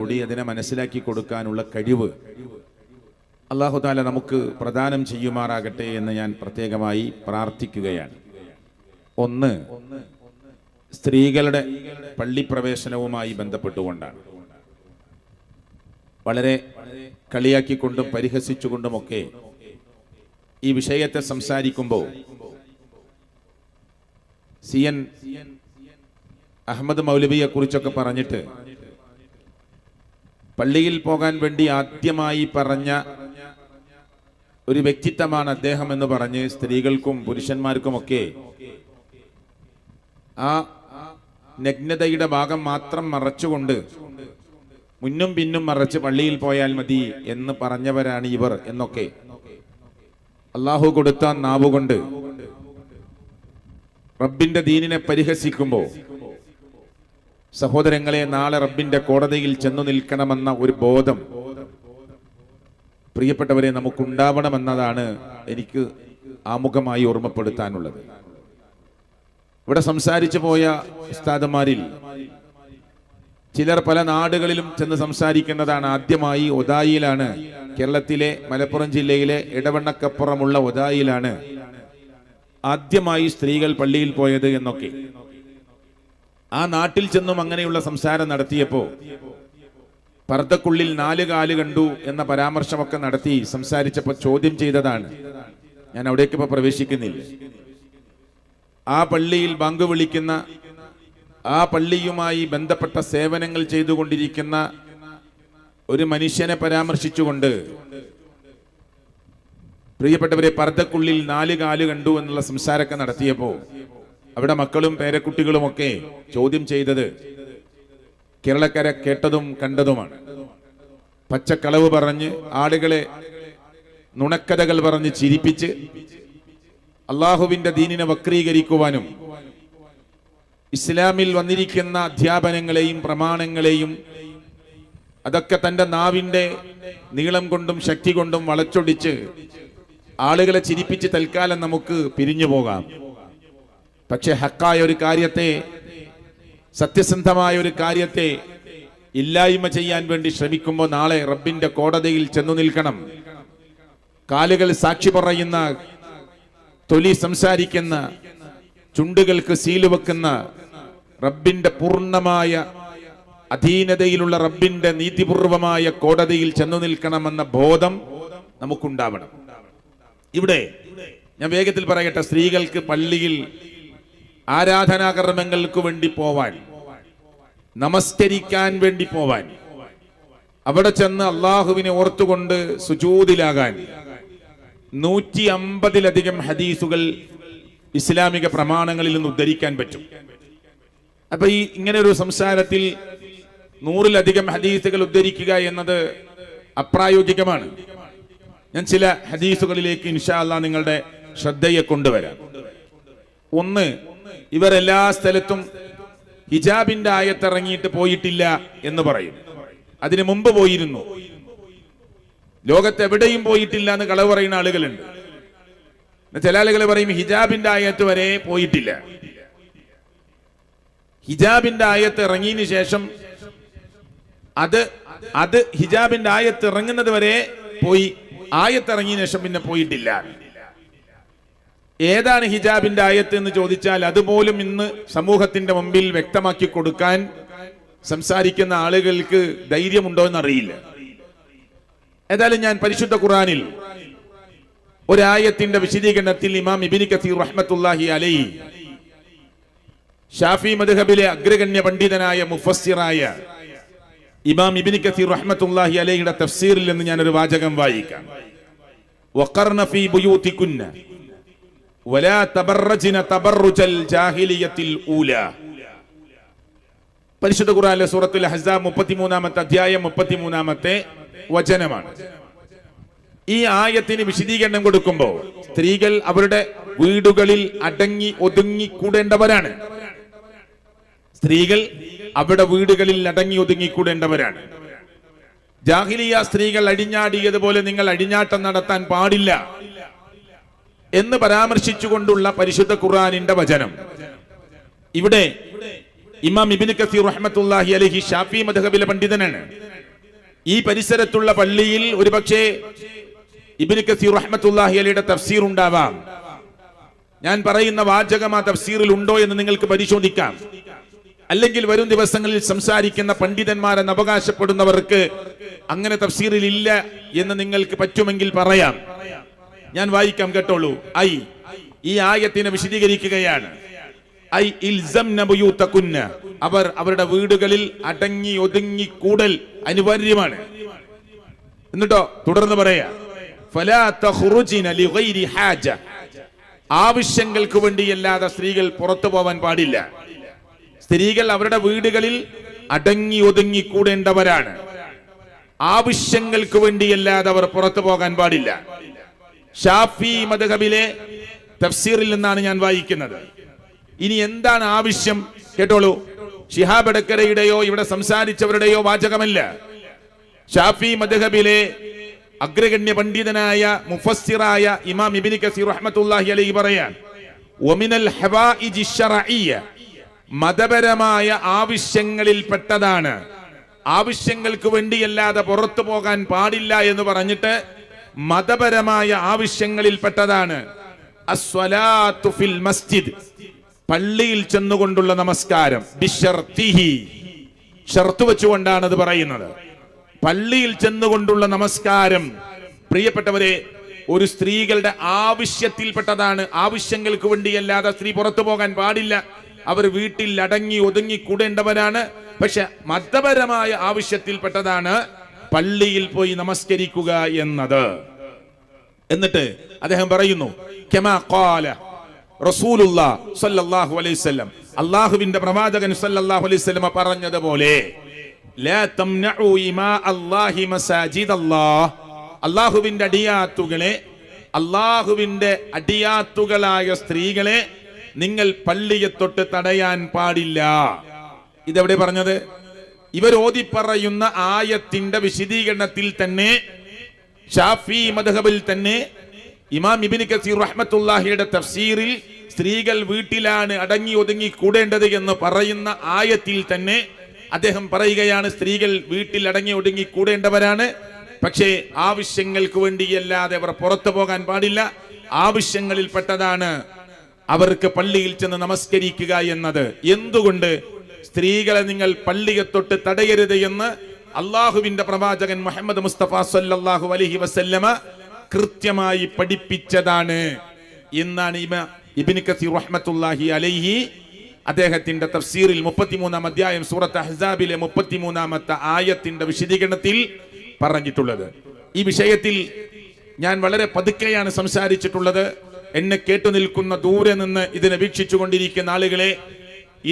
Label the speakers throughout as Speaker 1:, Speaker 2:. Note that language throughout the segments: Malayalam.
Speaker 1: കൂടി അതിനെ മനസ്സിലാക്കി കൊടുക്കാനുള്ള കഴിവ് അല്ലാഹു തആല നമുക്ക് പ്രദാനം ചെയ്യുമാറാകട്ടെ എന്ന് ഞാൻ പ്രത്യേകമായി പ്രാർത്ഥിക്കുകയാണ്. ഒന്ന്, സ്ത്രീകളുടെ പള്ളിപ്രവേശനവുമായി ബന്ധപ്പെട്ടുകൊണ്ടാണ്. വളരെ കളിയാക്കിക്കൊണ്ടും പരിഹസിച്ചുകൊണ്ടുമൊക്കെ ഈ വിഷയത്തെ സംസാരിക്കുമ്പോൾ CN അഹമ്മദ് മൗലവിയെ കുറിച്ചൊക്കെ പറഞ്ഞിട്ട് പള്ളിയിൽ പോകാൻ വേണ്ടി ആദ്യമായി പറഞ്ഞ ഒരു വ്യക്തിത്വമാണ് അദ്ദേഹം എന്ന് പറഞ്ഞ് സ്ത്രീകൾക്കും പുരുഷന്മാർക്കുമൊക്കെ ആ നഗ്നതയുടെ ഭാഗം മാത്രം മറച്ചുകൊണ്ട് മുന്നും പിന്നും മറച്ച് പള്ളിയിൽ പോയാൽ മതി എന്ന് പറഞ്ഞവരാണ് ഇവർ എന്നൊക്കെ അള്ളാഹു കൊടുത്ത നാവുകൊണ്ട് റബ്ബിന്റെ ദീനിനെ പരിഹസിക്കുമ്പോൾ സഹോദരങ്ങളെ, നാളെ റബ്ബിന്റെ കോടതിയിൽ ചെന്നു നിൽക്കണമെന്ന ഒരു ബോധം പ്രിയപ്പെട്ടവരെ നമുക്കുണ്ടാവണമെന്നതാണ് എനിക്ക് ആമുഖമായി ഓർമ്മപ്പെടുത്താനുള്ളത്. ഇവിടെ സംസാരിച്ചു പോയ ഉസ്താദുമാരിൽ ചിലർ പല നാടുകളിലും ചെന്ന് സംസാരിക്കുന്നതാണ്. ആദ്യമായി ഒതായിലാണ്, കേരളത്തിലെ മലപ്പുറം ജില്ലയിലെ ഇടവണ്ണക്കപ്പുറമുള്ള ഒതായിലാണ് ആദ്യമായി സ്ത്രീകൾ പള്ളിയിൽ പോയത് എന്നൊക്കെ. ആ നാട്ടിൽ ചെന്നും അങ്ങനെയുള്ള സംസാരം നടത്തിയപ്പോ പർദ്ദക്കുള്ളിൽ 4 കാല് കണ്ടു എന്ന പരാമർശമൊക്കെ നടത്തി സംസാരിച്ചപ്പോൾ ചോദ്യം ചെയ്തതാണ്. ഞാൻ അവിടേക്ക് ഇപ്പൊ പ്രവേശിക്കുന്നില്ല. ആ പള്ളിയിൽ ബാങ്ക് വിളിക്കുന്ന, ആ പള്ളിയുമായി ബന്ധപ്പെട്ട സേവനങ്ങൾ ചെയ്തുകൊണ്ടിരിക്കുന്ന ഒരു മനുഷ്യനെ പരാമർശിച്ചുകൊണ്ട് പ്രിയപ്പെട്ടവരെ പർദ്ദക്കുള്ളിൽ 4 കാല് കണ്ടു എന്നുള്ള സംസാരമൊക്കെ നടത്തിയപ്പോ അവിടെ മക്കളും പേരക്കുട്ടികളുമൊക്കെ ചോദ്യം ചെയ്തത് കേരളക്കരെ കേട്ടതും കണ്ടതുമാണ്. പച്ചക്കളവ് പറഞ്ഞ് ആളുകളെ നുണക്കഥകൾ പറഞ്ഞ് ചിരിപ്പിച്ച് അള്ളാഹുവിന്റെ ദീനിനെ വക്രീകരിക്കുവാനും ഇസ്ലാമിൽ വന്നിരിക്കുന്ന അധ്യാപനങ്ങളെയും പ്രമാണങ്ങളെയും അതൊക്കെ തന്റെ നാവിന്റെ നീളം കൊണ്ടും ശക്തി കൊണ്ടും വളച്ചൊടിച്ച് ആളുകളെ ചിരിപ്പിച്ച് തൽക്കാലം നമുക്ക് പിരിഞ്ഞു പോകാം. പക്ഷെ ഹക്കായ ഒരു കാര്യത്തെ, സത്യസന്ധമായ ഒരു കാര്യത്തെ ഇല്ലായ്മ ചെയ്യാൻ വേണ്ടി ശ്രമിക്കുമ്പോൾ നാളെ റബ്ബിന്റെ കോടതിയിൽ ചെന്നു നിൽക്കണം. കാലുകൾ സാക്ഷി പറയുന്ന, തൊലി സംസാരിക്കുന്ന, ചുണ്ടുകൾക്ക് സീല് വെക്കുന്ന റബ്ബിന്റെ പൂർണ്ണമായ അധീനതയിലുള്ള റബ്ബിന്റെ നീതിപൂർവമായ കോടതിയിൽ ചെന്നു നിൽക്കണമെന്ന ബോധം നമുക്കുണ്ടാവണം. ഇവിടെ ഞാൻ വേഗത്തിൽ പറയട്ടെ, സ്ത്രീകൾക്ക് പള്ളിയിൽ ആരാധനാകർമ്മങ്ങൾക്ക് വേണ്ടി പോവാൻ, നമസ്കരിക്കാൻ വേണ്ടി പോവാൻ, അവിടെ ചെന്ന് അള്ളാഹുവിനെ ഓർത്തുകൊണ്ട് സുജൂദിലാകാൻ 150-ലധികം ഹദീസുകൾ ഇസ്ലാമിക പ്രമാണങ്ങളിൽ നിന്ന് ഉദ്ധരിക്കാൻ പറ്റും. അപ്പൊ ഈ ഇങ്ങനെ ഒരു സംസാരത്തിൽ 100-ലധികം ഹദീസുകൾ ഉദ്ധരിക്കുക എന്നത് അപ്രായോഗികമാണ്. ഞാൻ ചില ഹദീസുകളിലേക്ക് ഇൻഷാ അല്ലാഹ് നിങ്ങളുടെ ശ്രദ്ധയെ കൊണ്ടുവരാം. ഒന്ന്, ഇവർ എല്ലാ സ്ഥലത്തും ഹിജാബിന്റെ ആയത്തിറങ്ങിയിട്ട് പോയിട്ടില്ല എന്ന് പറയും. അതിനു മുമ്പ് പോയിരുന്നു. ലോകത്ത് എവിടെയും പോയിട്ടില്ല എന്ന് കളവ് പറയുന്ന ആളുകളുണ്ട്. ചില ആളുകൾ പറയും ഹിജാബിന്റെ ആയത്ത് വരെ പോയിട്ടില്ല. ഹിജാബിന്റെ ആയത്ത് ഇറങ്ങിയതിനു ശേഷം അത് ഹിജാബിന്റെ ആയത്ത് ഇറങ്ങുന്നത് വരെ പോയി, ആയത്ത് ഇറങ്ങിയതിനു ശേഷം പിന്നെ പോയിട്ടില്ല. ഏതാണ് ഹിജാബിന്റെ ആയത്ത് എന്ന് ചോദിച്ചാൽ അതുപോലും ഇന്ന് സമൂഹത്തിന്റെ മുമ്പിൽ വ്യക്തമാക്കി കൊടുക്കാൻ സംസാരിക്കുന്ന ആളുകൾക്ക് ധൈര്യമുണ്ടോ എന്നറിയില്ല. ഏതായാലും ഞാൻ പരിശുദ്ധ ഖുർആനിൽ ഒരായത്തിന്റെ വിശദീകരണത്തിൽ ഇമാം ഇബ്നു കസീർ റഹ്മത്തുള്ളാഹി അലൈഹി, ഷാഫി മദ്ഹബിലെ അഗ്രഗണ്യ പണ്ഡിതനായ മുഫസ്സിറായ ഇമാം ഇബ്നു കസീർ റഹ്മത്തുള്ളാഹി അലൈഹിയുടെ തഫ്സീറിൽ നിന്ന് ഞാൻ ഒരു വാചകം വായിക്കാം. വഖർന ഫീ ബുയൂതികുന്ന വലാ തബറജ്ന തബറുജൽ ജാഹിലിയത്തിൽ ഊലാ. പരിശുദ്ധ ഖുർആനിലെ സൂറത്തുൽ അഹ്സാബ് 33-ാമത്തെ അധ്യായം 33-ാമത്തെ വചനമാണ്. ഈ ആയത്തിന് വിശദീകരണം കൊടുക്കുമ്പോൾ സ്ത്രീകൾ അവരുടെ വീടുകളിൽ അടങ്ങി ഒതുങ്ങി കൂടേണ്ടവരാണ്. സ്ത്രീകൾ അവിടെ വീടുകളിൽ അടങ്ങി ഒതുങ്ങിക്കൂടേണ്ടവരാണ്. ജാഹിലിയ സ്ത്രീകൾ അടിഞ്ഞാടിയതുപോലെ നിങ്ങൾ അടിഞ്ഞാട്ടം നടത്താൻ പാടില്ല എന്ന് പരാമർശിച്ചുകൊണ്ടുള്ള പരിശുദ്ധ ഖുർആനിന്റെ വചനം. ഇവിടെ ഇമാം ഇബ്നു കസീർ റഹ്മത്തുള്ളാഹി അലൈഹി ഷാഫി മദ്ഹബിലെ പണ്ഡിതനാണ്. ഈ പരിസരത്തുള്ള പള്ളിയിൽ ഒരുപക്ഷേ ഇബ്നു കസീർ റഹ്മത്തുള്ളാഹി അലൈഹിയുടെ തഫ്സീർ ഉണ്ടാവാം. ഞാൻ പറയുന്ന വാചകം ആ തഫ്സീറിൽ ഉണ്ടോ എന്ന് നിങ്ങൾക്ക് പരിശോധിക്കാം. അല്ലെങ്കിൽ വരും ദിവസങ്ങളിൽ സംസാരിക്കുന്ന പണ്ഡിതന്മാരെന്ന് അവകാശപ്പെടുന്നവർക്ക് അങ്ങനെ തഫ്സീറിൽ ഇല്ല എന്ന് നിങ്ങൾക്ക് പറ്റുമെങ്കിൽ പറയാം. ഞാൻ വായിക്കാം, കേട്ടോളൂ. ഈ ആയത്തിനെ വിശദീകരിക്കുകയാണ്. അവർ അവരുടെ വീടുകളിൽ അടങ്ങി ഒതുങ്ങി കൂടൽ അനിവാര്യമാണ്. എന്നിട്ടോ തുടർന്ന് പറയാ, ഫലാ തഖ്റുജിന ലിഗൈരി ഹാജ, ആവശ്യങ്ങൾക്ക് വേണ്ടിയല്ലാതെ സ്ത്രീകൾ പുറത്തു പോവാൻ പാടില്ല. സ്ത്രീകൾ അവരുടെ വീടുകളിൽ അടങ്ങി ഒതുങ്ങി കൂടേണ്ടവരാണ്. ആവശ്യങ്ങൾക്ക് വേണ്ടിയല്ലാതെ അവർ പുറത്തു പോകാൻ പാടില്ല. ഷാഫി മദ്ഹബിലെ തഫ്സീറിൽ നിന്നാണ് ഞാൻ വായിക്കുന്നത്. ഇനി എന്താണ് ആവശ്യം? കേട്ടോളൂ. ശിഹാബ് എടക്കരയുടെയോ ഇവിടെ സംസാരിച്ചവരുടെയോ വാചകമല്ല. ഷാഫി മദ്ഹബിലെ അഗ്രഗണ്യ പണ്ഡിതനായ മുഫസ്സിറായ ഇമാം ഇബ്നു കസീർ റഹ്മത്തുള്ളാഹി അലൈഹി പറയാൻ, വമിനൽ ഹവായിജി ശർഇയ്യ, മതപരമായ ആവശ്യങ്ങളിൽപ്പെട്ടതാണ്. ആവശ്യങ്ങൾക്ക് വേണ്ടിയല്ലാതെ പുറത്തു പോകാൻ പാടില്ല എന്ന് പറഞ്ഞിട്ട് മതപരമായ ആവശ്യങ്ങളിൽപ്പെട്ടതാണ് അസ്വലാത്തു ഫിൽ മസ്ജിദ്, പള്ളിയിൽ ചെന്നുകൊണ്ടുള്ള നമസ്കാരം. ബിശർതിഹി, ഷർത്ത് വെച്ചുകൊണ്ടാണ് അത് പറയുന്നത്. പള്ളിയിൽ ചെന്നുകൊണ്ടുള്ള നമസ്കാരം, പ്രിയപ്പെട്ടവരെ, ഒരു സ്ത്രീകളുടെ ആവശ്യത്തിൽപ്പെട്ടതാണ്. ആവശ്യങ്ങൾക്ക് വേണ്ടിയല്ലാതെ സ്ത്രീ പുറത്തു പോകാൻ പാടില്ല. അവർ വീട്ടിൽ അടങ്ങി ഒതുങ്ങി കൂടേണ്ടവരാണ്. പക്ഷെ മതപരമായ ആവശ്യത്തിൽപ്പെട്ടതാണ് പള്ളിയിൽ പോയി നമസ്കരിക്കുക എന്നത്. എന്നിട്ട് അദ്ദേഹം പറയുന്നു, കമാ ഖാല റസൂലുള്ളാഹി സ്വല്ലല്ലാഹു അലൈഹി വസല്ലം, അല്ലാഹുവിന്റെ പ്രവാചകൻ സ്വല്ലല്ലാഹു അലൈഹി വസല്ലം പറഞ്ഞതുപോലെ, ലാ തംനഉ ഇമാ അല്ലാഹി മസാജിദല്ലാഹ്, അല്ലാഹുവിന്റെ അടിയാത്തുകളെ, അല്ലാഹുവിന്റെ അടിയാത്തുകളായ സ്ത്രീകളെ നിങ്ങൾ പള്ളിയെ തൊട്ട് തടയാൻ പാടില്ല. ഇതെവിടെ പറഞ്ഞത്? ഇവർ ഓതി പറയുന്ന ആയത്തിന്റെ വിശദീകരണത്തിൽ തന്നെ, ഷാഫി മദ്ഹബിൽ തന്നെ ഇമാം ഇബ്നു കസീർ റഹ്മത്തുള്ളാഹിയുടെ തഫ്സീറിൽ സ്ത്രീകൾ വീട്ടിലാണ് അടങ്ങി ഒതുങ്ങി കൂടേണ്ടത് എന്ന് പറയുന്ന ആയത്തിൽ തന്നെ അദ്ദേഹം പറയുകയാണ്, സ്ത്രീകൾ വീട്ടിൽ അടങ്ങി ഒതുങ്ങി കൂടേണ്ടവരാണ്. പക്ഷേ ആവശ്യങ്ങൾക്ക് വേണ്ടിയല്ലാതെ അവർ പുറത്തു പോകാൻ പാടില്ല. ആവശ്യങ്ങളിൽപ്പെട്ടതാണ് അവർക്ക് പള്ളിയിൽ ചെന്ന് നമസ്കരിക്കുക എന്നത്. എന്തുകൊണ്ട് സ്ത്രീകളെ നിങ്ങൾ പള്ളിയെ തൊട്ട് തടയരുത് എന്ന് അള്ളാഹുവിന്റെ പ്രവാചകൻ മുഹമ്മദ് മുസ്തഫ സല്ലല്ലാഹു അലൈഹി വസല്ലമ കൃത്യമായി പഠിപ്പിച്ചതാണ് എന്നാണ് ഇബ്നു കസീർ റഹ്മത്തുള്ളാഹി അലൈഹി അദ്ദേഹത്തിന്റെ തഫ്സീറിൽ 33-ാം അധ്യായം സൂറത്ത് അഹ്സാബിലെ 33-ാമത്തെ ആയത്തിന്റെ വിശദീകരണത്തിൽ പറഞ്ഞിട്ടുള്ളത്. ഈ വിഷയത്തിൽ ഞാൻ വളരെ പതുക്കെയാണ് സംസാരിച്ചിട്ടുള്ളത്. എന്നെ കേട്ടു നിൽക്കുന്ന ദൂരെ നിന്ന് ഇതിനെ വീക്ഷിച്ചു കൊണ്ടിരിക്കുന്ന ആളുകളെ,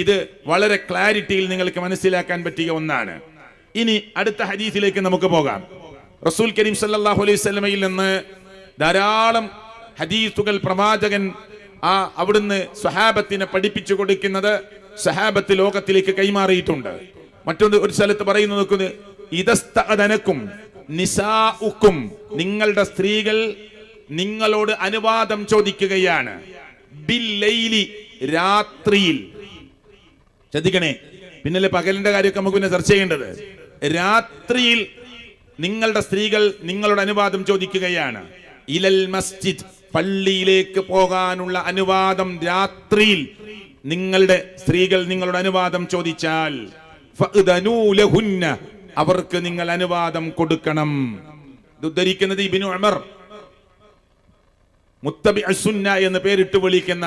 Speaker 1: ഇത് വളരെ ക്ലാരിറ്റിയിൽ നിങ്ങൾക്ക് മനസ്സിലാക്കാൻ പറ്റിയ ഒന്നാണ്. ഇനി അടുത്ത ഹദീസിലേക്ക് നമുക്ക് പോകാം. റസൂൽ കരീം സല്ലല്ലാഹു അലൈഹി വസല്ലമയിൽ നിന്ന് ധാരാളം ഹദീസുകൾ പ്രവാചകൻ അവിടുന്ന് സ്വഹാബത്തിനെ പഠിപ്പിച്ചു കൊടുക്കുന്നത് സ്വഹാബത്ത് ലോകത്തിലേക്ക് കൈമാറിയിട്ടുണ്ട്. മറ്റൊരു ഒരു സ്ഥലത്ത് പറയുന്നു, നോക്കുന്നത്, ഇദസ്തഅദനകും നിസാഉകും, നിങ്ങളുടെ സ്ത്രീകൾ നിങ്ങളോട് അനുവാദം ചോദിക്കുകയാണ്, ബില്ലൈലി, രാത്രിയിൽ. ശ്രദ്ധിക്കണേ, പിന്നല്ലേ പകലിന്റെ കാര്യമൊക്കെ നമുക്ക് പിന്നെ ചർച്ച ചെയ്യേണ്ടത്. രാത്രിയിൽ നിങ്ങളുടെ സ്ത്രീകൾ നിങ്ങളോട് അനുവാദം ചോദിക്കുകയാണ്. ഇലൽ മസ്ജിദ്, പള്ളിയിലേക്ക് പോകാനുള്ള അനുവാദം രാത്രിയിൽ നിങ്ങളുടെ സ്ത്രീകൾ നിങ്ങളോട് അനുവാദം ചോദിച്ചാൽ ഫഅ്ദനൂ ലഹുന്ന, അവർക്ക് നിങ്ങൾ അനുവാദം കൊടുക്കണം. ഇത് ഉദ്ധരിക്കുന്നത് ഇബ്നു ഉമർ, മുത്തബിഉ സുന്ന എന്ന് പേരിട്ട് വിളിക്കുന്ന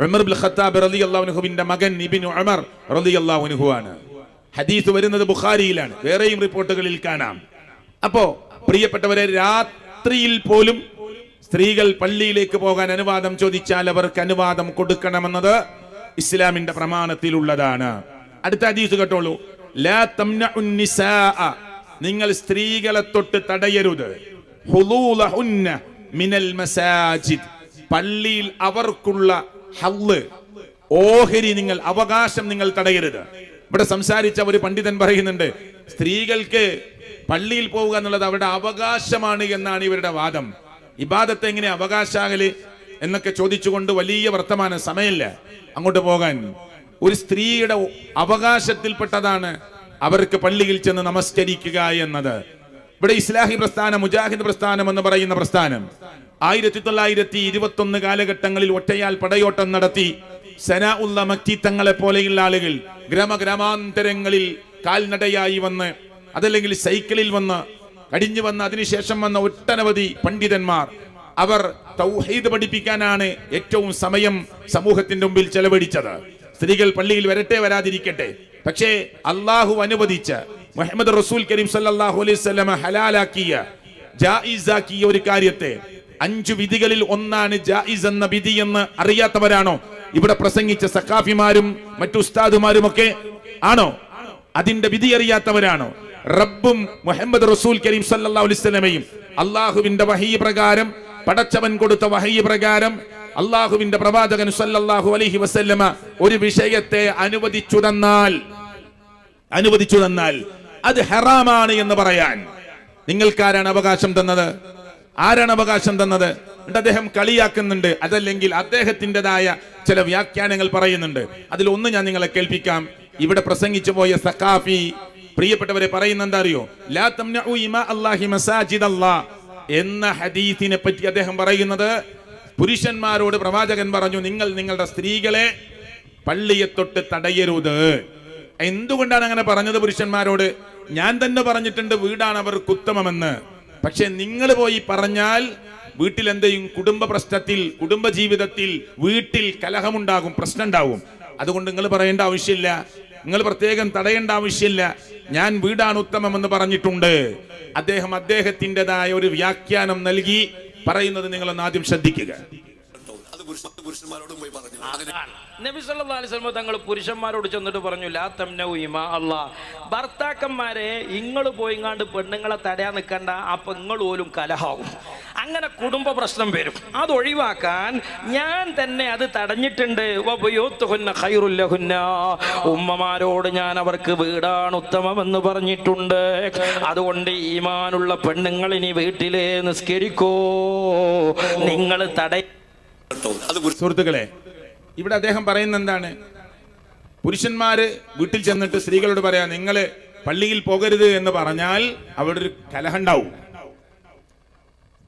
Speaker 1: ഉമർ ഇബ്നുൽ ഖത്താബ് റളിയല്ലാഹു അൻഹുവിന്റെ മകൻ ഇബ്നു ഉമർ റളിയല്ലാഹു അൻഹു ആണ്. ഹദീസ് വരുന്നത് ബുഖാരിയിലാണ്, വേറെയും റിപ്പോർട്ടുകളിൽ കാണാം. അപ്പോ പ്രിയപ്പെട്ടവരെ, രാത്രിയിൽ പോലും സ്ത്രീകൾ പള്ളിയിലേക്ക് പോകാൻ അനുവാദം ചോദിച്ചാൽ അവർക്ക് അനുവാദം കൊടുക്കണമെന്നത് ഇസ്ലാമിന്റെ പ്രമാണത്തിലുള്ളതാണ്. അടുത്ത ഹദീസ് കേട്ടോളൂ. ലാ തംനഉൻ നിസാഅ, നിങ്ങൾ സ്ത്രീകളെ തൊട്ട് തടയരുത്. ഹുലൂലഹുന്ന മിനൽ മസാജിദ്, പള്ളിയിൽ അവർക്കുള്ള ഹല്ല്, ഓഹരി, നിങ്ങൾ അവകാശം നിങ്ങൾ തടയരുത്. ഇവിടെ സംസാരിച്ച ഒരു പണ്ഡിതൻ പറയുന്നുണ്ട്, സ്ത്രീകൾക്ക് പള്ളിയിൽ പോവുക എന്നുള്ളത് അവരുടെ അവകാശമാണ് എന്നാണ് ഇവരുടെ വാദം. ഇബാദത്ത് എങ്ങനെ അവകാശാകല് എന്നൊക്കെ ചോദിച്ചുകൊണ്ട് വലിയ വർത്തമാനം, സമയമില്ല അങ്ങോട്ട് പോകാൻ. ഒരു സ്ത്രീയുടെ അവകാശത്തിൽപ്പെട്ടതാണ് അവർക്ക് പള്ളിയിൽ ചെന്ന് നമസ്കരിക്കുക എന്നത്. ഇവിടെ ഇസ്ലാഹി പ്രസ്ഥാനം, മുജാഹിദ് പ്രസ്ഥാനം എന്ന് പറയുന്ന പ്രസ്ഥാനം 1921 കാലഘട്ടങ്ങളിൽ ഒറ്റയാൽ പടയോട്ടം നടത്തി സനാഉല്ല മക്തി തങ്ങളെ പോലെയുള്ള ആളുകൾ ഗ്രാമാന്തരങ്ങളിൽ കാൽനടയായി വന്ന്, അതല്ലെങ്കിൽ സൈക്കിളിൽ വന്ന്, കടിഞ്ഞു വന്ന്, അതിനുശേഷം വന്ന ഒട്ടനവധി പണ്ഡിതന്മാർ അവർ തൗഹീദ് പഠിപ്പിക്കാനാണ് ഏറ്റവും സമയം സമൂഹത്തിന്റെ മുമ്പിൽ ചെലവഴിച്ചത്. സ്ത്രീകൾ പള്ളിയിൽ വരട്ടെ വരാതിരിക്കട്ടെ, പക്ഷേ അള്ളാഹു അനുവദിച്ച മുഹമ്മദ് റസൂൽ കരീം സല്ലല്ലാഹു അലൈഹി വസല്ലമ ഹലാലാക്കിയ ജായിസാക്കിയ ഒരു കാര്യത്തെ 5 വിധികളിൽ ഒന്നാണ് ജായിസ് എന്ന വിധി എന്ന് അറിയാത്തവരാണോ ഇവിടെ പ്രസംഗിച്ച സഖാഫിമാരും മറ്റു ഉസ്താദുമാരും ഒക്കെ? ആണോ? അതിന്റെ വിധി അറിയാത്തവരാണോ? റബ്ബും മുഹമ്മദ് റസൂൽ കരീം സല്ലല്ലാഹു അലൈഹി വസല്ലമയും അള്ളാഹുവിന്റെ വഹീ പ്രകാരം, പടച്ചവൻ കൊടുത്ത വഹീ പ്രകാരം അള്ളാഹുവിന്റെ പ്രവാചകൻ സല്ലല്ലാഹു അലൈഹി വസല്ലമ ഒരു വിഷയത്തെ അനുവദിച്ചു തന്നാൽ അത് ഹറാമാണ് എന്ന് പറയാൻ നിങ്ങൾക്കാരാണ് അവകാശം തന്നത്? ആരാണ് അവകാശം തന്നത്? അദ്ദേഹം കളിയാക്കുന്നുണ്ട്, അതല്ലെങ്കിൽ അദ്ദേഹത്തിൻ്റെതായ ചില വ്യാഖ്യാനങ്ങൾ പറയുന്നുണ്ട്. അതിലൊന്ന് ഞാൻ നിങ്ങളെ കേൾപ്പിക്കാം. ഇവിടെ പ്രസംഗിച്ചു പോയ സഖാഫി പ്രിയപ്പെട്ടവരെ പറയുന്ന എന്താ അറിയോ? ലാ തംനഉ ഇമാ അല്ലാഹി മസാജിദല്ലാഹ് എന്ന ഹദീസിനെ പറ്റി അദ്ദേഹം പറയുന്നത്, പുരുഷന്മാരോട് പ്രവാചകൻ പറഞ്ഞു, നിങ്ങൾ നിങ്ങളുടെ സ്ത്രീകളെ പള്ളിയെ തൊട്ട് തടയരുത്. എന്തുകൊണ്ടാണ് അങ്ങനെ പറഞ്ഞത് പുരുഷന്മാരോട്? ഞാൻ തന്നെ പറഞ്ഞിട്ടുണ്ട് വീടാണ് അവർക്ക് ഉത്തമമെന്ന്. പക്ഷെ നിങ്ങൾ പോയി പറഞ്ഞാൽ വീട്ടിൽ എന്തെയും കുടുംബ പ്രശ്നത്തിൽ, കുടുംബ ജീവിതത്തിൽ, വീട്ടിൽ കലഹമുണ്ടാകും, പ്രശ്നം ഉണ്ടാവും. അതുകൊണ്ട് നിങ്ങൾ പറയേണ്ട ആവശ്യമില്ല, നിങ്ങൾ പ്രത്യേകം തടയേണ്ട ആവശ്യമില്ല. ഞാൻ വീടാണ് ഉത്തമമെന്ന് പറഞ്ഞിട്ടുണ്ട്. അദ്ദേഹം അദ്ദേഹത്തിൻ്റെതായ ഒരു വ്യാഖ്യാനം നൽകി പറയുന്നത് നിങ്ങളൊന്ന് ആദ്യം ശ്രദ്ധിക്കുക.
Speaker 2: നബി സല്ലല്ലാഹു അലൈഹി വസല്ലം തങ്ങൾ പുരുഷന്മാരോട് ചെന്നിട്ട് പറഞ്ഞു, ലാ തംനഉ ഇമാ അല്ലാഹ്, ഭർത്താക്കന്മാരെ ഇങ്ങൾ പോയിങ്ങാണ്ട് പെണ്ണുങ്ങളെ തടയാൻ നിൽക്കണ്ട, അപ്പൊ നിങ്ങൾ പോലും കലഹാവും, അങ്ങനെ കുടുംബ പ്രശ്നം വരും. അതൊഴിവാക്കാൻ ഞാൻ തന്നെ അത് തടഞ്ഞിട്ടുണ്ട്. ഉമ്മമാരോട് ഞാൻ അവർക്ക് വീടാണ് ഉത്തമമെന്ന് പറഞ്ഞിട്ടുണ്ട്. അതുകൊണ്ട് ഈമാനുള്ള പെണ്ണുങ്ങൾ ഇനി വീട്ടിലെ നിസ്കരിക്കോ, നിങ്ങൾ
Speaker 1: സുഹൃത്തുക്കളെ, ഇവിടെ അദ്ദേഹം പറയുന്ന എന്താണ്? പുരുഷന്മാര് വീട്ടിൽ ചെന്നിട്ട് സ്ത്രീകളോട് പറയാ, നിങ്ങള് പള്ളിയിൽ പോകരുത് എന്ന് പറഞ്ഞാൽ അവിടെ ഒരു കലഹണ്ടാവും.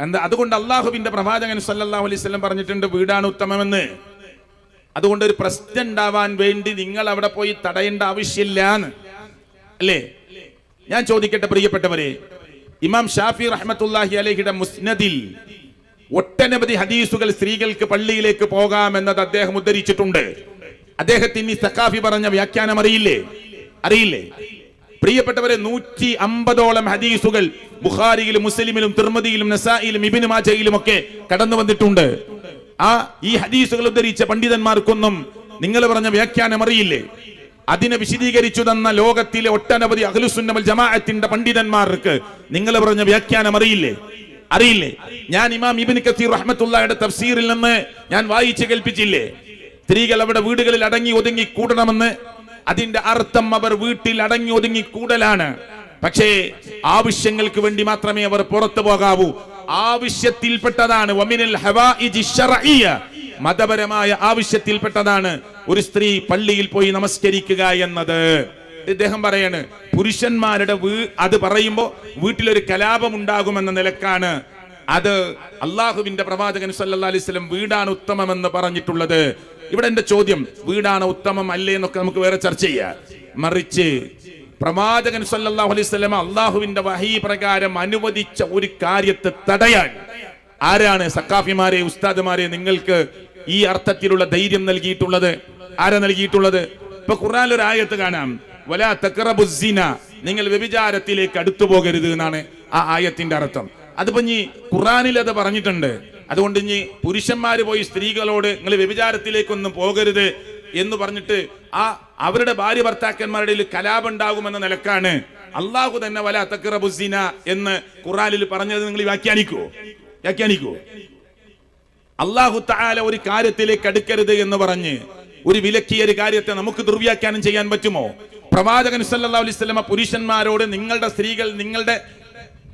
Speaker 1: എന്താ? അതുകൊണ്ട് അള്ളാഹുവിന്റെ പ്രവാചകൻ സല്ലല്ലാഹു അലൈഹി വസല്ലം പറഞ്ഞിട്ടുണ്ട് വീടാണ് ഉത്തമമെന്ന്. അതുകൊണ്ട് ഒരു പ്രശ്നം ഉണ്ടാവാൻ വേണ്ടി നിങ്ങൾ അവിടെ പോയി തടയേണ്ട ആവശ്യമില്ല അല്ലേ? ഞാൻ ചോദിക്കട്ടെ പ്രിയപ്പെട്ടവരെ, ഇമാം ഷാഫി റഹ്മത്തുള്ളാഹി അലൈഹിയുടെ മുസ്നദിൽ ഒട്ടനവധി ഹദീസുകൾ സ്ത്രീകൾക്ക് പള്ളിയിലേക്ക് പോകാമെന്നത് അദ്ദേഹം ഉദ്ധരിച്ചിട്ടുണ്ട്. അദ്ദേഹത്തിന് ഈ സഖാഫി പറഞ്ഞ വ്യാഖ്യാനം അറിയില്ലേ? പ്രിയപ്പെട്ടവരെ, 150ഓളം ഹദീസുകൾ ബുഖാരിയിലും മുസ്ലിമിലും തിർമിദിയിലും നസായിലും ഇബ്നു മാജയിലും ഒക്കെ കടന്നു വന്നിട്ടുണ്ട്. ഈ ഹദീസുകൾ ഉദ്ധരിച്ച പണ്ഡിതന്മാർക്കൊന്നും നിങ്ങൾ പറഞ്ഞ വ്യാഖ്യാനം അറിയില്ലേ? അതിനെ വിശദീകരിച്ചു തന്ന ലോകത്തിലെ ഒട്ടനവധി അഹ്ലുസുന്ന വൽ ജമാഅത്തിന്റെ പണ്ഡിതന്മാർക്ക് നിങ്ങൾ പറഞ്ഞ വ്യാഖ്യാനം അറിയില്ലേ? ഞാൻ ഇമാം ഇബ്നു കസീർ റഹ്മത്തുള്ളാഹിയുടെ തഫ്സീറിൽ നിന്ന് ഞാൻ വായിച്ചു കേൾപ്പിച്ചില്ലേ? സ്ത്രീകൾ അവിടെ വീടുകളിൽ അടങ്ങി ഒതുങ്ങി കൂടണമെന്ന്. അതിന്റെ അർത്ഥം അവർ വീട്ടിൽ അടങ്ങി ഒതുങ്ങി കൂടലാണ്. പക്ഷേ ആവശ്യങ്ങൾക്ക് വേണ്ടി മാത്രമേ അവർ പുറത്തു പോകാവൂ. ആവശ്യത്തിൽപ്പെട്ടതാണ് വമിനൽ ഹവായിജി ശർഇയ്യ, മതപരമായ ആവശ്യത്തിൽപ്പെട്ടതാണ് ഒരു സ്ത്രീ പള്ളിയിൽ പോയി നമസ്കരിക്കുക എന്നത്. ഇദ്ദേഹം പറയാണ് പുരുഷന്മാരുടെ അത് പറയുമ്പോ വീട്ടിലൊരു കലാപം ഉണ്ടാകുമെന്ന നിലക്കാണ് അത് അള്ളാഹുവിന്റെ പ്രവാചകൻ സല്ലല്ലാഹു അലൈഹി വസല്ലം വീടാണ് ഉത്തമമെന്ന് പറഞ്ഞിട്ടുള്ളത്. ഇവിടെ എന്റെ ചോദ്യം, വീടാണ് ഉത്തമം അല്ലേ എന്നൊക്കെ നമുക്ക് വേറെ ചർച്ച ചെയ്യാം. മറിച്ച് പ്രവാചകൻ സല്ലല്ലാഹു അലൈഹി വസല്ലം അള്ളാഹുവിന്റെ വഹീ പ്രകാരം അനുവദിച്ച ഒരു കാര്യത്തെ തടയാൻ ആരാണ് സഖാഫിമാരെ, ഉസ്താദുമാരെ നിങ്ങൾക്ക് ഈ അർത്ഥത്തിലുള്ള ധൈര്യം നൽകിയിട്ടുള്ളത്? ആരാ നൽകിയിട്ടുള്ളത്? ഇപ്പൊ ഖുർആനിൽ ഒരു ആയത്ത് കാണാം, വലാ തഖറബുസ് സിന, നിങ്ങൾ വ്യഭിചാരത്തിലേക്ക് അടുത്തു പോകരുത് എന്നാണ് ആ ആയത്തിന്റെ അർത്ഥം. അതിപ്പോ ഇനി ഖുർആനിൽ അത് പറഞ്ഞിട്ടുണ്ട്. അതുകൊണ്ട് ഇനി പുരുഷന്മാര് പോയി സ്ത്രീകളോട് നിങ്ങൾ വ്യഭിചാരത്തിലേക്കൊന്നും പോകരുത് എന്ന് പറഞ്ഞിട്ട് അവരുടെ ഭാര്യ ഭർത്താക്കന്മാരുടെ കലാപം ഉണ്ടാകുമെന്ന നിലക്കാണ് അള്ളാഹു തന്നെ വലാ തഖറബുസ് സിന എന്ന് ഖുർആനിൽ പറഞ്ഞത്. നിങ്ങൾ വ്യാഖ്യാനിക്കോ? അള്ളാഹു തആല ഒരു കാര്യത്തിലേക്ക് അടുക്കരുത് എന്ന് പറഞ്ഞ് ഒരു വിലക്കിയ ഒരു കാര്യത്തെ നമുക്ക് ദുർവ്യാഖ്യാനം ചെയ്യാൻ പറ്റുമോ? പ്രവാചകൻ സല്ലല്ലാഹു അലൈഹി വസല്ലം പുരുഷന്മാരോട് നിങ്ങളുടെ സ്ത്രീകൾ, നിങ്ങളുടെ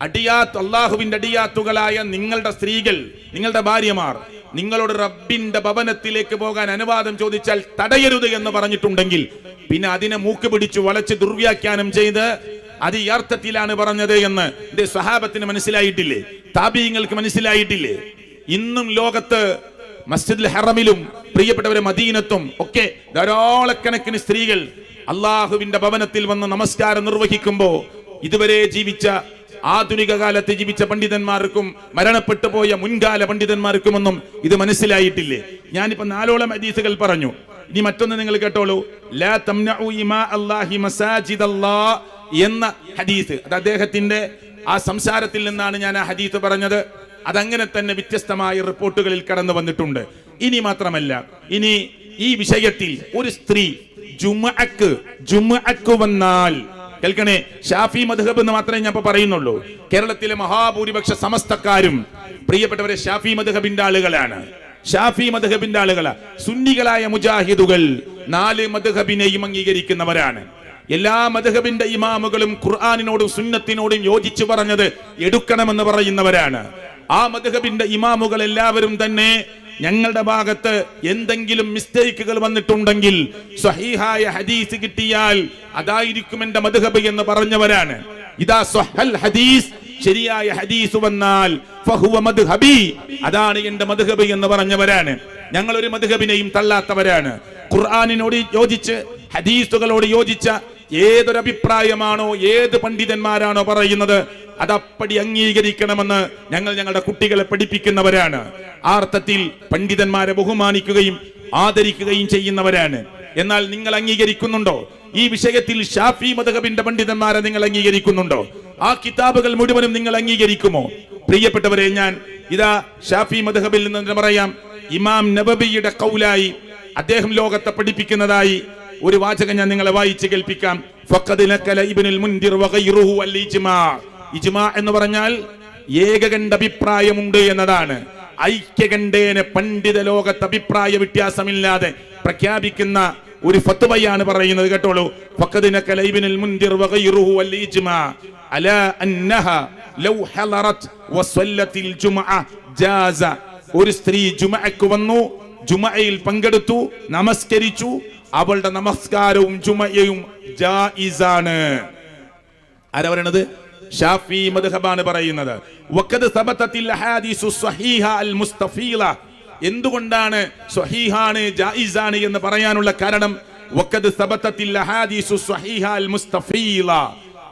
Speaker 1: അടിയാത്ത്, അള്ളാഹുവിന്റെ അടിയാത്തുകളായ നിങ്ങളുടെ സ്ത്രീകൾ, നിങ്ങളുടെ ഭാര്യമാർ നിങ്ങളോട് റബ്ബിന്റെ ഭവനത്തിലേക്ക് പോകാൻ അനുവാദം ചോദിച്ചാൽ തടയരുത് എന്ന് പറഞ്ഞിട്ടുണ്ടെങ്കിൽ പിന്നെ അതിനെ മൂക്ക് പിടിച്ചു വളച്ച് ദുർവ്യാഖ്യാനം ചെയ്ത് അത് ഈ അർത്ഥത്തിലാണ് പറഞ്ഞത് എന്ന് എന്റെ സ്വഹാബത്തിന് മനസ്സിലായിട്ടില്ലേ? താബീങ്ങൾക്ക് മനസ്സിലായിട്ടില്ലേ? ഇന്നും ലോകത്ത് മസ്ജിദുൽ ഹറമിലും പ്രിയപ്പെട്ടവരെ മദീനത്തും ഒക്കെ ധാരാളക്കണക്കിന് സ്ത്രീകൾ അള്ളാഹുവിന്റെ ഭവനത്തിൽ വന്ന് നമസ്കാരം നിർവഹിക്കുമ്പോ ഇതുവരെ ജീവിച്ച ആധുനിക കാലത്ത് ജീവിച്ച പണ്ഡിതന്മാർക്കും മരണപ്പെട്ടു പോയ മുൻകാല പണ്ഡിതന്മാർക്കുമൊന്നും ഇത് മനസ്സിലായിട്ടില്ലേ? ഞാനിപ്പോ 4ഓളം ഹദീസുകൾ പറഞ്ഞു. ഇനി മറ്റൊന്ന് നിങ്ങൾ കേട്ടോളൂ. ലാ തംനഉ ഇമാ അല്ലാഹി മസാജിദല്ലാഹ് എന്ന ഹദീസ്, അത് അദ്ദേഹത്തിന്റെ ആ സംസാരത്തിൽ നിന്നാണ് ഞാൻ ആ ഹദീസ് പറഞ്ഞത്. അതങ്ങനെ തന്നെ വ്യത്യസ്തമായ റിപ്പോർട്ടുകളിൽ കടന്നു വന്നിട്ടുണ്ട്. ഇനി മാത്രമല്ല, ഇനി ഈ വിഷയത്തിൽ ഒരു സ്ത്രീ ജുമുഅക്ക് വന്നാൽ, കേൾക്കണേ, ഷാഫി മദ്ഹബ് എന്ന് മാത്രമേ ഞാൻ പറയുന്നുള്ളൂ. കേരളത്തിലെ മഹാഭൂരിപക്ഷ സമസ്തക്കാരും പ്രിയപ്പെട്ടവരെ ഷാഫി മദ്ഹബിന്റെ ആളുകളാണ്. ഷാഫി മദ്ഹബിന്റെ ആളുകളാ. സുന്നികളായ മുജാഹിദുകൾ 4 മദ്ഹബിനെയും അംഗീകരിക്കുന്നവരാണ്. എല്ലാ മദ്ഹബിന്റെ ഇമാമുകളും ഖുർആനിനോടും സുന്നത്തിനോടും യോജിച്ചു പറഞ്ഞത് എടുക്കണമെന്ന് പറയുന്നവരാണ്. ആ മദ്ഹബിന്റെ ഇമാമുകൾ എല്ലാവരും തന്നെ ഞങ്ങളുടെ ഭാഗത്ത് എന്തെങ്കിലും മിസ്റ്റേക്കുകൾ വന്നിട്ടുണ്ടെങ്കിൽ സ്വഹീഹായ ഹദീസ് കിട്ടിയാൽ അതായിരിക്കും എന്റെ മദ്ഹബ് എന്ന് പറഞ്ഞവരാണ്. ഇദാ സ്വഹൽ ഹദീസ്, ശരിയായ ഹദീസ് വന്നാൽ ഫഹുവ മദ്ഹബി, അതാണ് എന്റെ മദ്ഹബ് എന്ന് പറഞ്ഞവരാണ്. ഞങ്ങൾ ഒരു മദ്ഹബിനെയും തള്ളാത്തവരാണ്. ഖുർആനിനോട് യോജിച്ച് ഹദീസുകളോട് യോജിച്ച ഏതൊരു അഭിപ്രായമാണോ ഏത് പണ്ഡിതന്മാരാണോ പറയുന്നത് അതപ്പടി അംഗീകരിക്കണമെന്ന് ഞങ്ങൾ ഞങ്ങളുടെ കുട്ടികളെ പഠിപ്പിക്കുന്നവരാണ്. ആ അർത്ഥത്തിൽ പണ്ഡിതന്മാരെ ബഹുമാനിക്കുകയും ആദരിക്കുകയും ചെയ്യുന്നവരാണ്. എന്നാൽ നിങ്ങൾ അംഗീകരിക്കുന്നുണ്ടോ? ഈ വിഷയത്തിൽ ഷാഫി മദ്ഹബിന്റെ പണ്ഡിതന്മാരെ നിങ്ങൾ അംഗീകരിക്കുന്നുണ്ടോ? ആ കിതാബുകൾ മുഴുവനും നിങ്ങൾ അംഗീകരിക്കുമോ? പ്രിയപ്പെട്ടവരെ, ഞാൻ ഇതാ ഷാഫി മദ്ഹബിൽ നിന്ന് പറയാം. ഇമാം നബവിയുടെ ഖൗലായി അദ്ദേഹം ലോകത്തെ പഠിപ്പിക്കുന്നതായി ഒരു വാചകം ഞാൻ നിങ്ങളെ വായിച്ച് കേൾപ്പിക്കാം. ഫഖദ് നഖല ഇബ്നുൽ മുൻദിർ വഗൈറുഹു അൽ ഇജ്മാ. ഇജ്മാ എന്ന് പറഞ്ഞാൽ ഏകകണ്ഠ അഭിപ്രായമുണ്ട് എന്നതാണ്. ഐക്യകണ്ഠേന പണ്ഡിത ലോകത്ത് അഭിപ്രായ വ്യത്യാസമില്ലാതെ പ്രഖ്യാപിക്കുന്ന ഒരു ഫത്വയാണ് പറയുന്നത്. കേട്ടോളൂ. ഫഖദ് നഖല ഇബ്നുൽ മുൻദിർ വഗൈറുഹു അൽ ഇജ്മാ അലാ അന്നഹ ലൗ ഹളറത് വസല്ലത്തിൽ ജുമുഅ ജാസ. ഒരു സ്ത്രീ ജുമുഅക്ക് വന്നു, ജുമുഅയിൽ പങ്കെടുത്തു, നമസ്കരിച്ചു, അവളുടെ നമസ്കാരവും ജുമുഅയും ജായിസാണ്. ആരാ പറയണത്? ഷാഫി മദ്ഹബാണ് പറയുന്നത്. വഖദ് സബതത്തിൽ അഹാദീസു സ്വഹീഹ അൽ മുസ്തഫീല. എന്തുകൊണ്ടാണ് സ്വഹീഹാണ് ജായിസാണ് എന്ന് പറയാനുള്ള കാരണം? വഖദ് സബതത്തിൽ അഹാദീസു സ്വഹീഹ അൽ മുസ്തഫീല.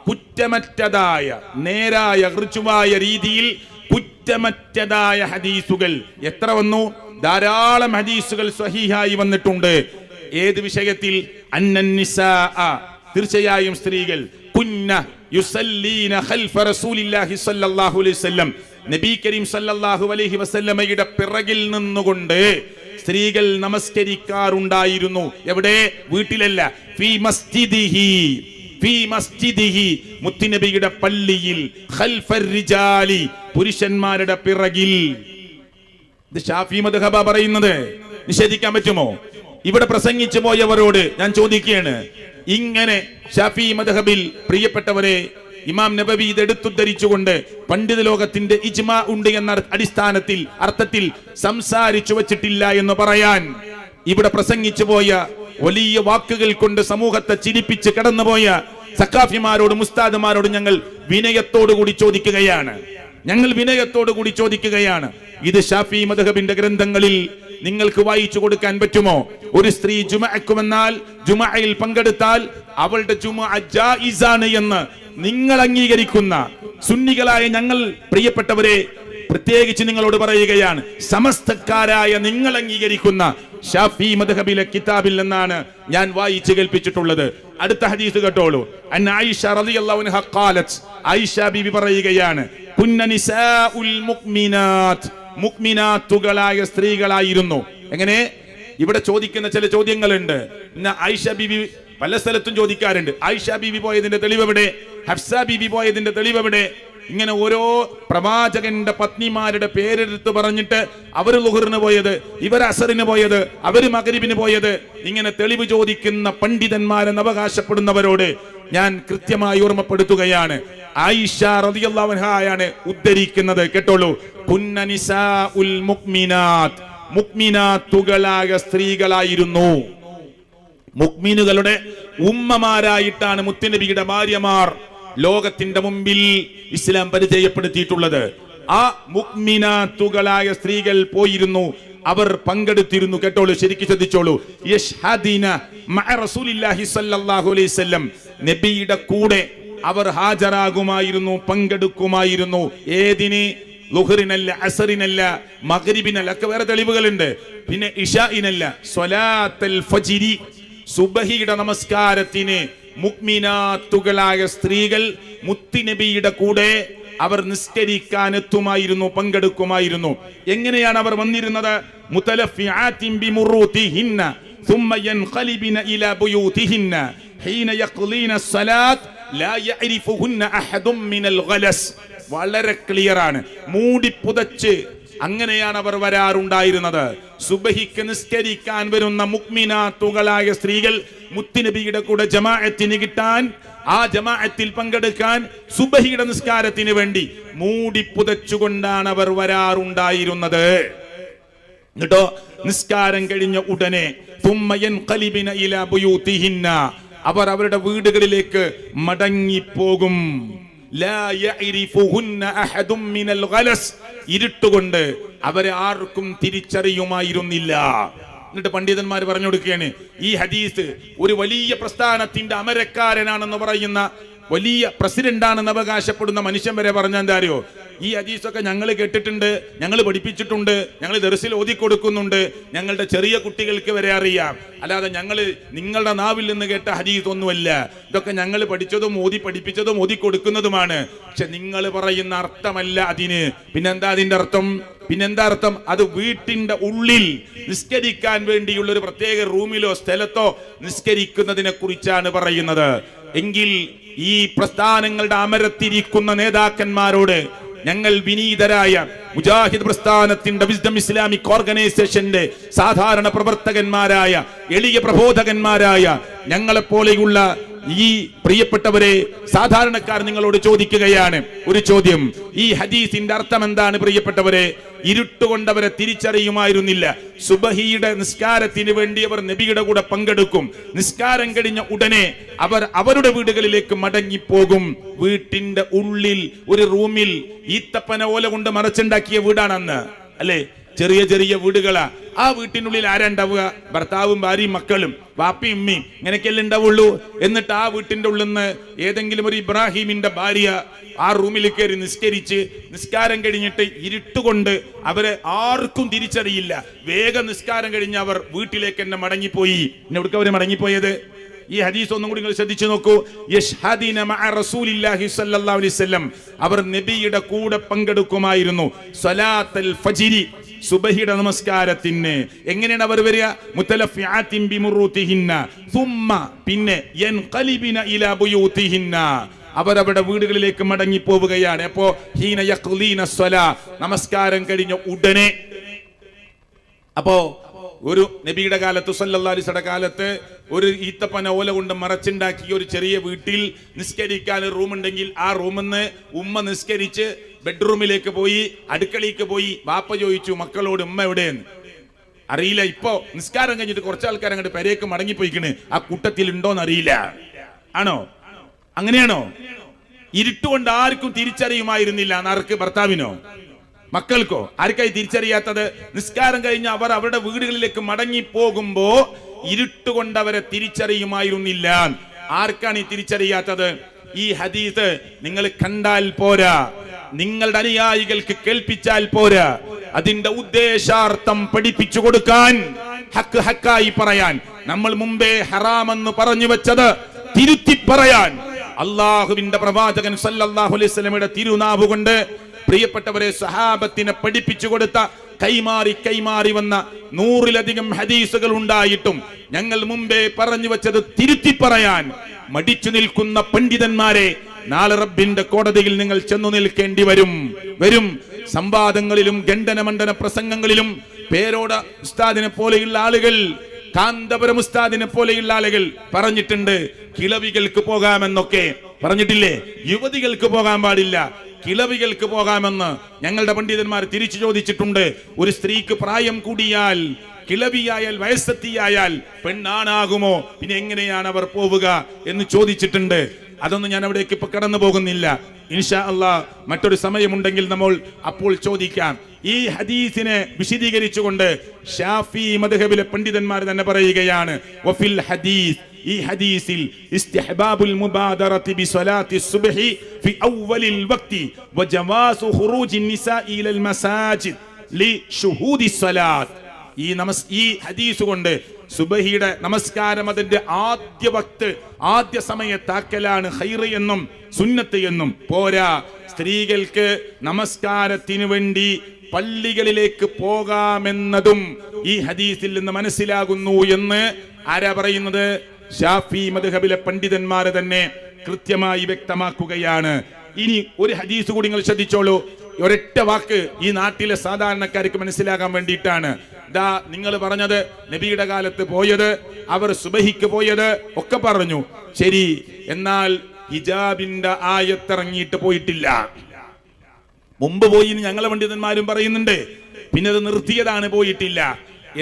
Speaker 1: കുറ്റമറ്റതായ നേരായ ഋജുവായ രീതിയിൽ കുറ്റമറ്റതായ ഹദീസുകൾ എത്ര വന്നു? ധാരാളം ഹദീസുകൾ സ്വഹീഹായി വന്നിട്ടുണ്ട്. ഏത് വിഷയത്തിൽ? അന്നന്നിസാ, തീർച്ചയായും സ്ത്രീകൾ, കുന്ന യുസല്ലീന ഖൽഫ റസൂലില്ലാഹി സ്വല്ലല്ലാഹു അലൈഹി വസല്ലം, നബി കരീം സ്വല്ലല്ലാഹു അലൈഹി വസല്ലമയുടെ പിറകിൽ നിന്നുകൊണ്ട് സ്ത്രീകൾ നമസ്കരിക്കാറുണ്ടായിരുന്നു. എവിടെ? വീട്ടിലല്ല. ഫീ മസ്ജിദിഹി, ഫീ മസ്ജിദിഹി, മുത്തുനബിയുടെ പള്ളിയിൽ, ഖൽഫർ റിജാലി, പുരുഷന്മാരുടെ പിറകിൽ. ഇത് ഷാഫി മദ്ഹബ പറയുന്നത്. നിഷേധിക്കാൻ പറ്റുമോ? ഇവിടെ പ്രസംഗിച്ചു പോയവരോട് ഞാൻ ചോദിക്കുകയാണ്, ഇങ്ങനെ ഷാഫി മദ്ഹബിൽ പ്രിയപ്പെട്ടവരെ ഇമാം നബവി ഇത് എടുത്തുദ്ധരിച്ചുകൊണ്ട് പണ്ഡിത ലോകത്തിന്റെ ഇജ്മാ ഉണ്ട് എന്ന അടിസ്ഥാനത്തിൽ അർത്ഥത്തിൽ സംസാരിച്ചു വച്ചിട്ടില്ല എന്ന് പറയാൻ ഇവിടെ പ്രസംഗിച്ചു പോയ വലിയ വാക്കുകൾ കൊണ്ട് സമൂഹത്തെ ചിരിപ്പിച്ച് കടന്നുപോയ സഖാഫിമാരോടും ഉസ്താദുമാരോടും ഞങ്ങൾ വിനയത്തോടു കൂടി ചോദിക്കുകയാണ്. ഇത് ഷാഫി മദ്ഹബിന്റെ ഗ്രന്ഥങ്ങളിൽ നിങ്ങൾക്ക് വായിച്ചു കൊടുക്കാൻ പറ്റുമോ? ഒരു സ്ത്രീ ജുമുഅക്ക് വന്നാൽ, ജുമുഅയിൽ പങ്കെടുത്താൽ അവളുടെ ജുമുഅ ജായിസാണ് എന്ന് നിങ്ങൾ അംഗീകരിക്കുന്ന സുന്നികളായ ഞങ്ങൾ പ്രിയപ്പെട്ടവരെ പ്രത്യേകിച്ച് നിങ്ങളോട് പറയുകയാണ്, സമസ്തക്കാരായ നിങ്ങൾ അംഗീകരിക്കുന്ന ഷാഫി മദ്ഹബിലെ കിതാബിൽ നിന്നാണ് ഞാൻ വായിച്ചു കേൾപ്പിച്ചിട്ടുള്ളത്. അടുത്ത ഹദീസ് കേട്ടോളൂ. അൻ ആയിഷ റളിയല്ലാഹു അൻഹ ഖാലത്ത്, ആയിഷ ബീവി പറയുകയാണ്, കുന്ന നിസാഉൽ മുഅ്മിനാത്ത്, മുഅ്മിനാത്തുകളായ സ്ത്രീകളായിരുന്നു. എങ്ങനെ? ഇവിടെ ചോദിക്കുന്ന ചില ചോദ്യങ്ങളുണ്ട്. ആയിഷ ബീവി പല സ്ഥലത്തും ചോദിക്കാറുണ്ട്. ആയിഷ ബീവി പോയതിന്റെ തെളിവെവിടെ? ഹഫ്സ ബീവി പോയതിന്റെ തെളിവെവിടെ? ഇങ്ങനെ ഓരോ പ്രവാചകന്റെ പത്നിമാരുടെ പേരെടുത്ത് പറഞ്ഞിട്ട് അവർ ളുഹറിന് പോയത്, ഇവർ അസറിന് പോയത്, അവര് മഗ്രിബിന് പോയത്, ഇങ്ങനെ തെളിവ് ചോദിക്കുന്ന പണ്ഡിതന്മാരെന്ന് അവകാശപ്പെടുന്നവരോട് ഞാൻ കൃത്യമായി ഓർമ്മപ്പെടുത്തുകയാണ്. ആയിഷ റളിയല്ലാഹു അൻഹയാണ് ഉദ്ധരിക്കുന്നത്. കേട്ടോളൂ. കുന്ന നിസാഉൽ മുഅ്മിനാത്ത്, മുക്മിനാത്തുകളായ സ്ത്രീകളായിരുന്നു. മുക്മിനുകളുടെ ഉമ്മമാരായിട്ടാണ് മുത്തുനബിയുടെ ഭാര്യമാർ ലോകത്തിന്റെ മുമ്പിൽ ഇസ്ലാം പരിചയപ്പെടുത്തിയിട്ടുള്ളത്. ആ മുക്മിനാത്തുകളായ സ്ത്രീകൾ പോയിരുന്നു, അവർ പങ്കെടുത്തിരുന്നു. കേട്ടോളൂ, ശരിക്കും ശ്രദ്ധിച്ചോളൂ. യശ്ഹദീന മഅ റസൂലില്ലാഹി സ്വല്ലല്ലാഹു അലൈഹി വസല്ലം, നബിയുടെ കൂടെ അവർ ഹാജരാകുമായിരുന്നു, പങ്കെടുക്കുമായിരുന്നു. ഏതിന്? ളുഹറിനല്ല, അസറിനല്ല, മഗ്രിബിനല്ല, ഒക്കെ വേറെ തെളിവുകളുണ്ട്. പിന്നെ ഇശാഇനല്ല, സ്വലാത്തുൽ ഫജ്രി, സുബ്ഹിയുടെ നമസ്കാരത്തിന് മുക്മിനാത്തുകളായ സ്ത്രീകൾ മുത്തുനബിയുടെ കൂടെ അവർ നിസ്കരിക്കാൻ എത്തുമായിരുന്നു, പങ്കെടുക്കുമായിരുന്നു. എങ്ങനെയാണ് അവർ വന്നിരുന്നത്? മുതലഫിആതിൻ ബിമുറൂതിഹിന്ന ثم ينقلبن الى بيوتهن حين يقضين الصلاه لا يعرفهن احد من الغلس. വളരെ ക്ലിയർ ആണ്. മൂടി പുതച്ച് അങ്ങനെയാണ് അവർ വരാറുണ്ടായിരുന്നത്. സുബ്ഹിക്ക് നിസ്കരിക്കാൻ വരുന്ന മുക്മിനാത്തുകളായ സ്ത്രീകൾ മുത്തുനബിയുടെ കൂടെ ജമാഅത്തിന് കിട്ടാൻ, ആ ജമാഅത്തിൽ പങ്കെടുക്കാൻ, സുബ്ഹിയുടെ നിസ്കാരത്തിന് വേണ്ടി മൂടി പുതച്ചുകൊണ്ടാണ് അവർ വരാറുണ്ടായിരുന്നത്. എന്നിട്ടോ നിസ്കാരം കഴിഞ്ഞ ഉടനെ അവർ അവരുടെ വീടുകളിലേക്ക് മടങ്ങിപ്പോകും. ഇരുട്ടുകൊണ്ട് അവരെ ആർക്കും തിരിച്ചറിയുമായിരുന്നില്ല. എന്നിട്ട് പണ്ഡിതന്മാർ പറഞ്ഞു കൊടുക്കുകയാണ്, ഈ ഹദീസ് ഒരു വലിയ പ്രസ്ഥാനത്തിന്റെ അമരക്കാരനാണെന്ന് പറയുന്ന, വലിയ പ്രസിഡന്റാണെന്ന് അവകാശപ്പെടുന്ന മനുഷ്യൻ വരെ പറഞ്ഞ എന്താ അറിയോ? ഈ ഹദീസൊക്കെ ഞങ്ങൾ കേട്ടിട്ടുണ്ട്, ഞങ്ങൾ പഠിപ്പിച്ചിട്ടുണ്ട്, ഞങ്ങൾ ദർസിൽ ഓതി കൊടുക്കുന്നുണ്ട്, ഞങ്ങളുടെ ചെറിയ കുട്ടികൾക്ക് വരെ അറിയാം. അല്ലാതെ ഞങ്ങൾ നിങ്ങളുടെ നാവിൽ നിന്ന് കേട്ട ഹദീസ് ഒന്നുമല്ല, ഇതൊക്കെ ഞങ്ങൾ പഠിച്ചതും ഓതി പഠിപ്പിച്ചതും ഓതി കൊടുക്കുന്നതുമാണ്. പക്ഷെ നിങ്ങൾ പറയുന്ന അർത്ഥമല്ല അതിന്. പിന്നെന്താ അതിന്റെ അർത്ഥം? അത് വീട്ടിന്റെ ഉള്ളിൽ നിസ്കരിക്കാൻ വേണ്ടിയുള്ള ഒരു പ്രത്യേക റൂമിലോ സ്ഥലത്തോ നിസ്കരിക്കുന്നതിനെ കുറിച്ചാണ് പറയുന്നത്. എങ്കിൽ ഈ പ്രസ്ഥാനങ്ങളുടെ അമരത്തിരിക്കുന്ന നേതാക്കന്മാരോട് ഞങ്ങൾ വിനീതരായ മുജാഹിദ് പ്രസ്ഥാനത്തിന്റെ വിസ്ഡം ഇസ്ലാമിക് ഓർഗനൈസേഷന്റെ സാധാരണ പ്രവർത്തകന്മാരായ എളിയ പ്രബോധകന്മാരായ ഞങ്ങളെപ്പോലെയുള്ള ഈ പ്രിയപ്പെട്ടവരെ, സാധാരണക്കാർ നിങ്ങളോട് ചോദിക്കുകയാണ് ഒരു ചോദ്യം. ഈ ഹദീസിന്റെ അർത്ഥം എന്താണ് പ്രിയപ്പെട്ടവരെ? ഇരുട്ടുകൊണ്ടവരെ തിരിച്ചറിയുമായിരുന്നില്ല. സുബഹിയുടെ നിസ്കാരത്തിന് വേണ്ടി അവർ നബിയുടെ കൂടെ പങ്കെടുക്കും. നിസ്കാരം കഴിഞ്ഞ ഉടനെ അവർ അവരുടെ വീടുകളിലേക്ക് മടങ്ങിപ്പോകും. വീട്ടിന്റെ ഉള്ളിൽ ഒരു റൂമിൽ ഈത്തപ്പന ഓല കൊണ്ട് മറച്ചുണ്ടാക്കിയ വീടാണെന്ന്, അല്ലേ? ചെറിയ ചെറിയ വീടുകളാ. ആ വീട്ടിനുള്ളിൽ ആരാ ഉണ്ടാവുക? ഭർത്താവും ഭാര്യയും മക്കളും വാപ്പയും ഉമ്മയും ഇങ്ങനെയൊക്കെയല്ലേ ഉണ്ടാവുള്ളൂ. എന്നിട്ട് ആ വീട്ടിന്റെ ഉള്ളിൽ നിന്ന് ഏതെങ്കിലും ഒരു ഇബ്രാഹിമിന്റെ ഭാര്യ ആ റൂമിൽ കയറി നിസ്കരിച്ച്, നിസ്കാരം കഴിഞ്ഞിട്ട് ഇരുട്ടുകൊണ്ട് അവരെ ആർക്കും തിരിച്ചറിയില്ല. വേഗം നിസ്കാരം കഴിഞ്ഞ് അവർ വീട്ടിലേക്ക് തന്നെ മടങ്ങിപ്പോയി. പിന്നെ എവിടേക്ക് അവർ മടങ്ങിപ്പോയത്? ഈ ഹദീസ് ഒന്നും കൂടി നിങ്ങൾ ശ്രദ്ധിച്ചു നോക്കൂ. യശ്ഹദീന മഅ റസൂലില്ലാഹി സ്വല്ലല്ലാഹു അലൈഹി വസല്ലം, അവർ നബിയുടെ കൂടെ പങ്കെടുക്കുമായിരുന്നു. സ്വലാത്തുൽ ഫജ്രി, സുബ്ഹിയുടെ നമസ്കാരത്തിന്. എങ്ങനെയാണ് അവർ വരിക? മുതലഫിആതിൻ ബിമുറൂതിഹിന്ന സുമ്മ, പിന്നെ യൻഖലിബിന ഇലാ ബുയൂതിഹിന്ന, അവരവരുടെ വീടുകളിലേക്ക് മടങ്ങി പോവുകയാണ്. അപ്പോ ഹീന യഖ്ലീന സ്വലാ, നമസ്കാരം കഴിഞ്ഞ ഉടനെ. അപ്പോ ഒരു നബിയുടെ കാലത്ത്, സല്ലല്ലാഹു അലൈഹി വസല്ലം കാലത്ത്, ഒരു ഈത്തപ്പന ഓല കൊണ്ട് മറച്ചുണ്ടാക്കിയ ഒരു ചെറിയ വീട്ടിൽ നിസ്കരിക്കാൻ ഒരു റൂം ഉണ്ടെങ്കിൽ ആ റൂമിൽ നിന്ന് ഉമ്മ നിസ്കരിച്ച് ബെഡ്റൂമിലേക്ക് പോയി, അടുക്കളയ്ക്ക് പോയി. ബാപ്പ ചോദിച്ചു മക്കളോട്, ഉമ്മ എവിടെയെന്ന്. അറിയില്ല. ഇപ്പോ നിസ്കാരം കഴിഞ്ഞിട്ട് കുറച്ച് ആൾക്കാർ അങ്ങോട്ട് പെരേക്ക് മടങ്ങിപ്പോയിക്കണ്. ആ കൂട്ടത്തിൽ ഉണ്ടോന്ന് അറിയില്ല. ആണോ? അങ്ങനെയാണോ? ഇരുട്ടുകൊണ്ട് ആർക്കും തിരിച്ചറിയുമായിരുന്നില്ല. ആർക്ക്? ഭർത്താവിനോ മക്കൾക്കോ? ആർക്കായി തിരിച്ചറിയാത്തത്? നിസ്കാരം കഴിഞ്ഞ് അവർ അവരുടെ വീടുകളിലേക്ക് മടങ്ങി പോകുമ്പോ ഇരുട്ടുകൊണ്ട് അവരെ തിരിച്ചറിയുമായിരുന്നില്ല. ആർക്കാണ് ഈ തിരിച്ചറിയാത്തത്? ഈ ഹദീസ് നിങ്ങൾ കണ്ടാൽ പോരാ, നിങ്ങളുടെ അനുയായികൾക്ക് കേൾപ്പിച്ചാൽ പോരാ, അതിന്റെ ഉദ്ദേശാർത്ഥം പഠിപ്പിച്ചു കൊടുക്കാൻ, ഹക്ക് ഹക്കായി പറയാൻ, നമ്മൾ മുമ്പേ ഹറാമെന്ന് പറഞ്ഞു വെച്ചത് തിരുത്തി പറയാൻ അള്ളാഹുവിന്റെ പ്രവാചകൻ സല്ലല്ലാഹു അലൈഹി വസല്ലമയുടെ തിരുനാവ് കൊണ്ട് പ്രിയപ്പെട്ടവരെ സഹാബത്തിനെ പഠിപ്പിച്ചു കൊടുത്ത, കൈമാറി കൈമാറി വന്ന 100-ലധികം ഹദീസുകൾ ഉണ്ടായിട്ടും ഞങ്ങൾ മുമ്പേ പറഞ്ഞു വെച്ചത് തിരുത്തി പറയാൻ മടിച്ചു നിൽക്കുന്ന പണ്ഡിതന്മാരെ നാളെ റബ്ബിന്റെ കോടതിയിൽ നിങ്ങൾ ചെന്നു നിൽക്കേണ്ടി വരും. സംവാദങ്ങളിലും ഖണ്ഡനമണ്ഡന പ്രസംഗങ്ങളിലും പേരോട ഉസ്താദിനെ പോലെയുള്ള ആളുകൾ, കാന്തപുരം ഉസ്താദിനെ പോലെയുള്ള ആളുകൾ പറഞ്ഞിട്ടുണ്ട് കിളവികൾക്ക് പോകാമെന്നൊക്കെ പറഞ്ഞിട്ടില്ലേ? യുവതികൾക്ക് പോകാൻ പാടില്ല. കിളവികൾക്ക് പോകാമെന്ന് ഞങ്ങളുടെ പണ്ഡിതന്മാർ തിരിച്ചു ചോദിച്ചിട്ടുണ്ട്. ഒരു സ്ത്രീക്ക് പ്രായം കൂടിയാൽ, കിളവിയായാൽ, വയസ്സെത്തിയായാൽ പെണ്ണാണാകുമോ? പിന്നെ എങ്ങനെയാണ് അവർ പോവുക എന്ന് ചോദിച്ചിട്ടുണ്ട്. അതൊന്നും ഞാൻ അവിടേക്ക് ഇപ്പൊ കടന്നു പോകുന്നില്ല. ഇൻഷാ അല്ലാഹ് മറ്റൊരു സമയമുണ്ടെങ്കിൽ നമ്മൾ അപ്പോൾ ചോദിക്കാം. ഈ ഹദീസിനെ വിശദീകരിച്ചുകൊണ്ട് ഷാഫി മദ്ഹബിലെ പണ്ഡിതന്മാർ തന്നെ പറയുകയാണ്, വഫിൽ ഹദീസ്, ഈ ഹദീസിൽ ഇസ്തിഹ്ബാബുൽ മുബാദറതി ബിസ്വലാത്തി സുബ്ഹി ഫി അവ്വലിൽ വഖ്തി വജവാസു ഖുറൂജിൻ നിസാഇ ഇലൽ മസാജിദ് ലിശുഹൂദി സ്വലാത്ത്. ഈ ഹദീസ് കൊണ്ട് സുബഹിയുടെ നമസ്കാരം അതിന്റെ ആദ്യ വക്ത്, ആദ്യ സമയത്താക്കലാണ് ഖൈറ് എന്നും സുന്നത്ത് എന്നും പോരാ, സ്ത്രീകൾക്ക് നമസ്കാരത്തിനു വേണ്ടി പള്ളികളിലേക്ക് പോകാമെന്നതും ഈ ഹദീസിൽ നിന്ന് മനസ്സിലാകുന്നു എന്ന് ആരാ പറയുന്നത്? ഷാഫി മദ്ഹബിലെ പണ്ഡിതന്മാരെ തന്നെ കൃത്യമായി വ്യക്തമാക്കുകയാണ്. ഇനി ഒരു ഹദീസ് കൂടി നിങ്ങൾ ശ്രദ്ധിച്ചോളൂ. ഒരൊറ്റ വാക്ക് ഈ നാട്ടിലെ സാധാരണക്കാർക്ക് മനസ്സിലാകാൻ വേണ്ടിയിട്ടാണ്. ദാ നിങ്ങൾ പറഞ്ഞത് നബിയുടെ കാലത്ത് പോയത്, അവർ സുബഹിക്ക് പോയത് ഒക്കെ പറഞ്ഞു ശരി. എന്നാൽ ഹിജാബിന്റെ ആയത്തിറങ്ങിയിട്ട് പോയിട്ടില്ല. മുമ്പ് പോയി ഞങ്ങളെ പണ്ഡിതന്മാരും പറയുന്നുണ്ട്, പിന്നെ അത് നിർത്തിയതാണ്, പോയിട്ടില്ല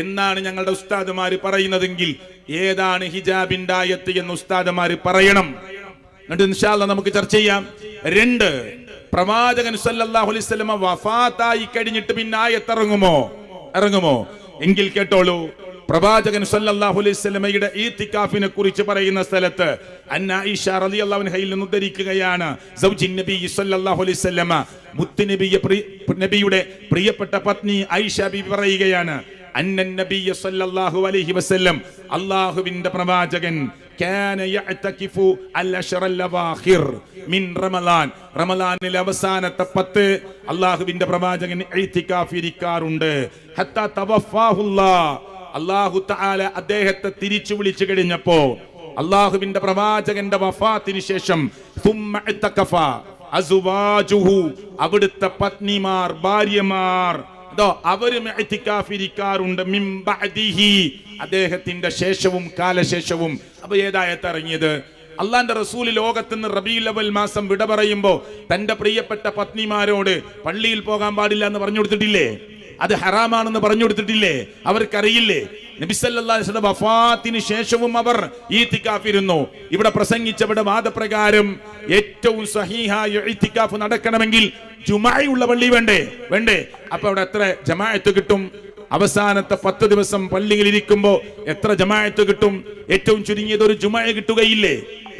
Speaker 1: എന്നാണ് ഞങ്ങളുടെ ഉസ്താദുമാര് പറയുന്നതെങ്കിൽ ഏതാണ് ഹിജാബിന്റെ ആയത്ത് എന്ന് ഉസ്താദുമാര് പറയണം. എന്നിട്ട് ഇൻഷാ അല്ലാഹ് നമുക്ക് ചർച്ച ചെയ്യാം. 2, പ്രവാചകൻ സല്ലല്ലാഹു അലൈഹി വസല്ലം വഫാത്തായി കഴിഞ്ഞിട്ട് പിന്നെ ആയത്ത് ഇറങ്ങുമോ? എങ്കിൽ കേട്ടോളൂ. പ്രവാചകൻ സല്ലല്ലാഹു അലൈഹി വസല്ലമയുടെ ഈത്തികാഫിനെ കുറിച്ച് പറയുന്ന സ്ഥലത്ത് അന്ന ആയിഷ റളിയല്ലാഹു അൻഹയിൽ നിന്ന് ഉദ്ധരിക്കുകയാണ്. സൗജി നബി സല്ലല്ലാഹു അലൈഹി വസല്ലമ, നബിയുടെ പ്രിയപ്പെട്ട പത്നി ആയിഷ ബിബി പറയുകയാണ്, അന്നൻ നബി സല്ലല്ലാഹു അലൈഹി വസല്ലം, അല്ലാഹുവിന്റെ പ്രവാചകൻ, കാന യഅതകിഫു അൽ-അശ്റൽ അവാഖിർ മിൻ റമളാൻ, റമളാനിലെ അവസാനത്തെ 10 അല്ലാഹുവിന്റെ പ്രവാചകൻ ഇഅ്തികാഫ് ഇരിക്കാറുണ്ട്. ഹത്താ തവഫാഹുല്ലാഹ്, അല്ലാഹു തആല അദ്ദേഹത്തെ തിരിച്ചു വിളിച്ചു കഴിഞ്ഞപ്പോ, അല്ലാഹുവിന്റെ പ്രവാചകന്റെ വഫാത്തിന് ശേഷം സുമ്മ ഇഅ്തകഫ അസ്വാജുഹു, അവിടുത്തെ പത്നിമാർ, ഭാര്യമാർ, അവരും ഇഅ്തികാഫ് ഇരിക്കാറുണ്ട്, മിൻ ബഅദിഹി, അദ്ദേഹത്തിന്റെ ശേഷവും കാലശേഷവും. അപ്പൊ ഏതായത്ത് ഇറങ്ങിയത്? അള്ളാന്റെ റസൂൽ ലോകത്തുനിന്ന് റബീഉൽ അവ്വൽ മാസം വിട പറയുമ്പോ തന്റെ പ്രിയപ്പെട്ട പത്നിമാരോട് പള്ളിയിൽ പോകാൻ പാടില്ല എന്ന് പറഞ്ഞു കൊടുത്തിട്ടില്ലേ? അത് ഹറാമാണെന്ന് പറഞ്ഞു കൊടുത്തിട്ടില്ലേ? അവർക്കറിയില്ലേ? നബി സല്ലല്ലാഹു അലൈഹി വസല്ലം വഫാത്തിന് ശേഷവും അവർ ഈത്തികാഫ് ഇരുന്നു. ഇവിടെ പ്രസംഗിച്ചവരുടെ വാദപ്രകാരം ഏറ്റവും സഹീഹായ ഈത്തികാഫ് നടക്കണമെങ്കിൽ ജുമാഅയുള്ള പള്ളി വേണ്ടേ? അപ്പൊ അവിടെ എത്ര ജമാഅത്ത് കിട്ടും? അവസാനത്തെ 10 ദിവസം പള്ളിയിൽ ഇരിക്കുമ്പോ എത്ര ജമാഅത്ത് കിട്ടും? ഏറ്റവും ചുരുങ്ങിയത് ഒരു ജുമാഅ കിട്ടുകയില്ലേ?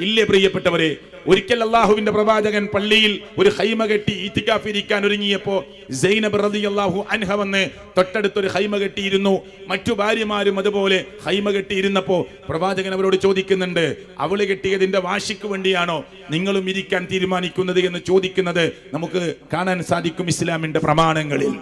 Speaker 1: ഇല്ലേ പ്രിയപ്പെട്ടവരെ? ഒരിക്കൽ അല്ലാഹുവിന്റെ പ്രവാചകൻ പള്ളിയിൽ ഒരു ഖൈമ കെട്ടി ഈത്തികാഫ് ഇരിക്കാൻ ഒരുങ്ങിയപ്പോ സൈനബ് റളിയല്ലാഹു അൻഹ വന്ന് തൊട്ടടുത്തൊരു ഖൈമ കെട്ടിയിരുന്നു. മറ്റു ഭാര്യമാരും അതുപോലെ ഖൈമ കെട്ടിയിരുന്നപ്പോ പ്രവാചകൻ അവരോട് ചോദിക്കുന്നുണ്ട്, അവള് കെട്ടിയതിന്റെ വാശിക്ക് വേണ്ടിയാണോ നിങ്ങളും ഇരിക്കാൻ തീരുമാനിക്കുന്നത് എന്ന് ചോദിക്കുന്നത് നമുക്ക് കാണാൻ സാധിക്കും ഇസ്ലാമിന്റെ പ്രമാണങ്ങളിൽ.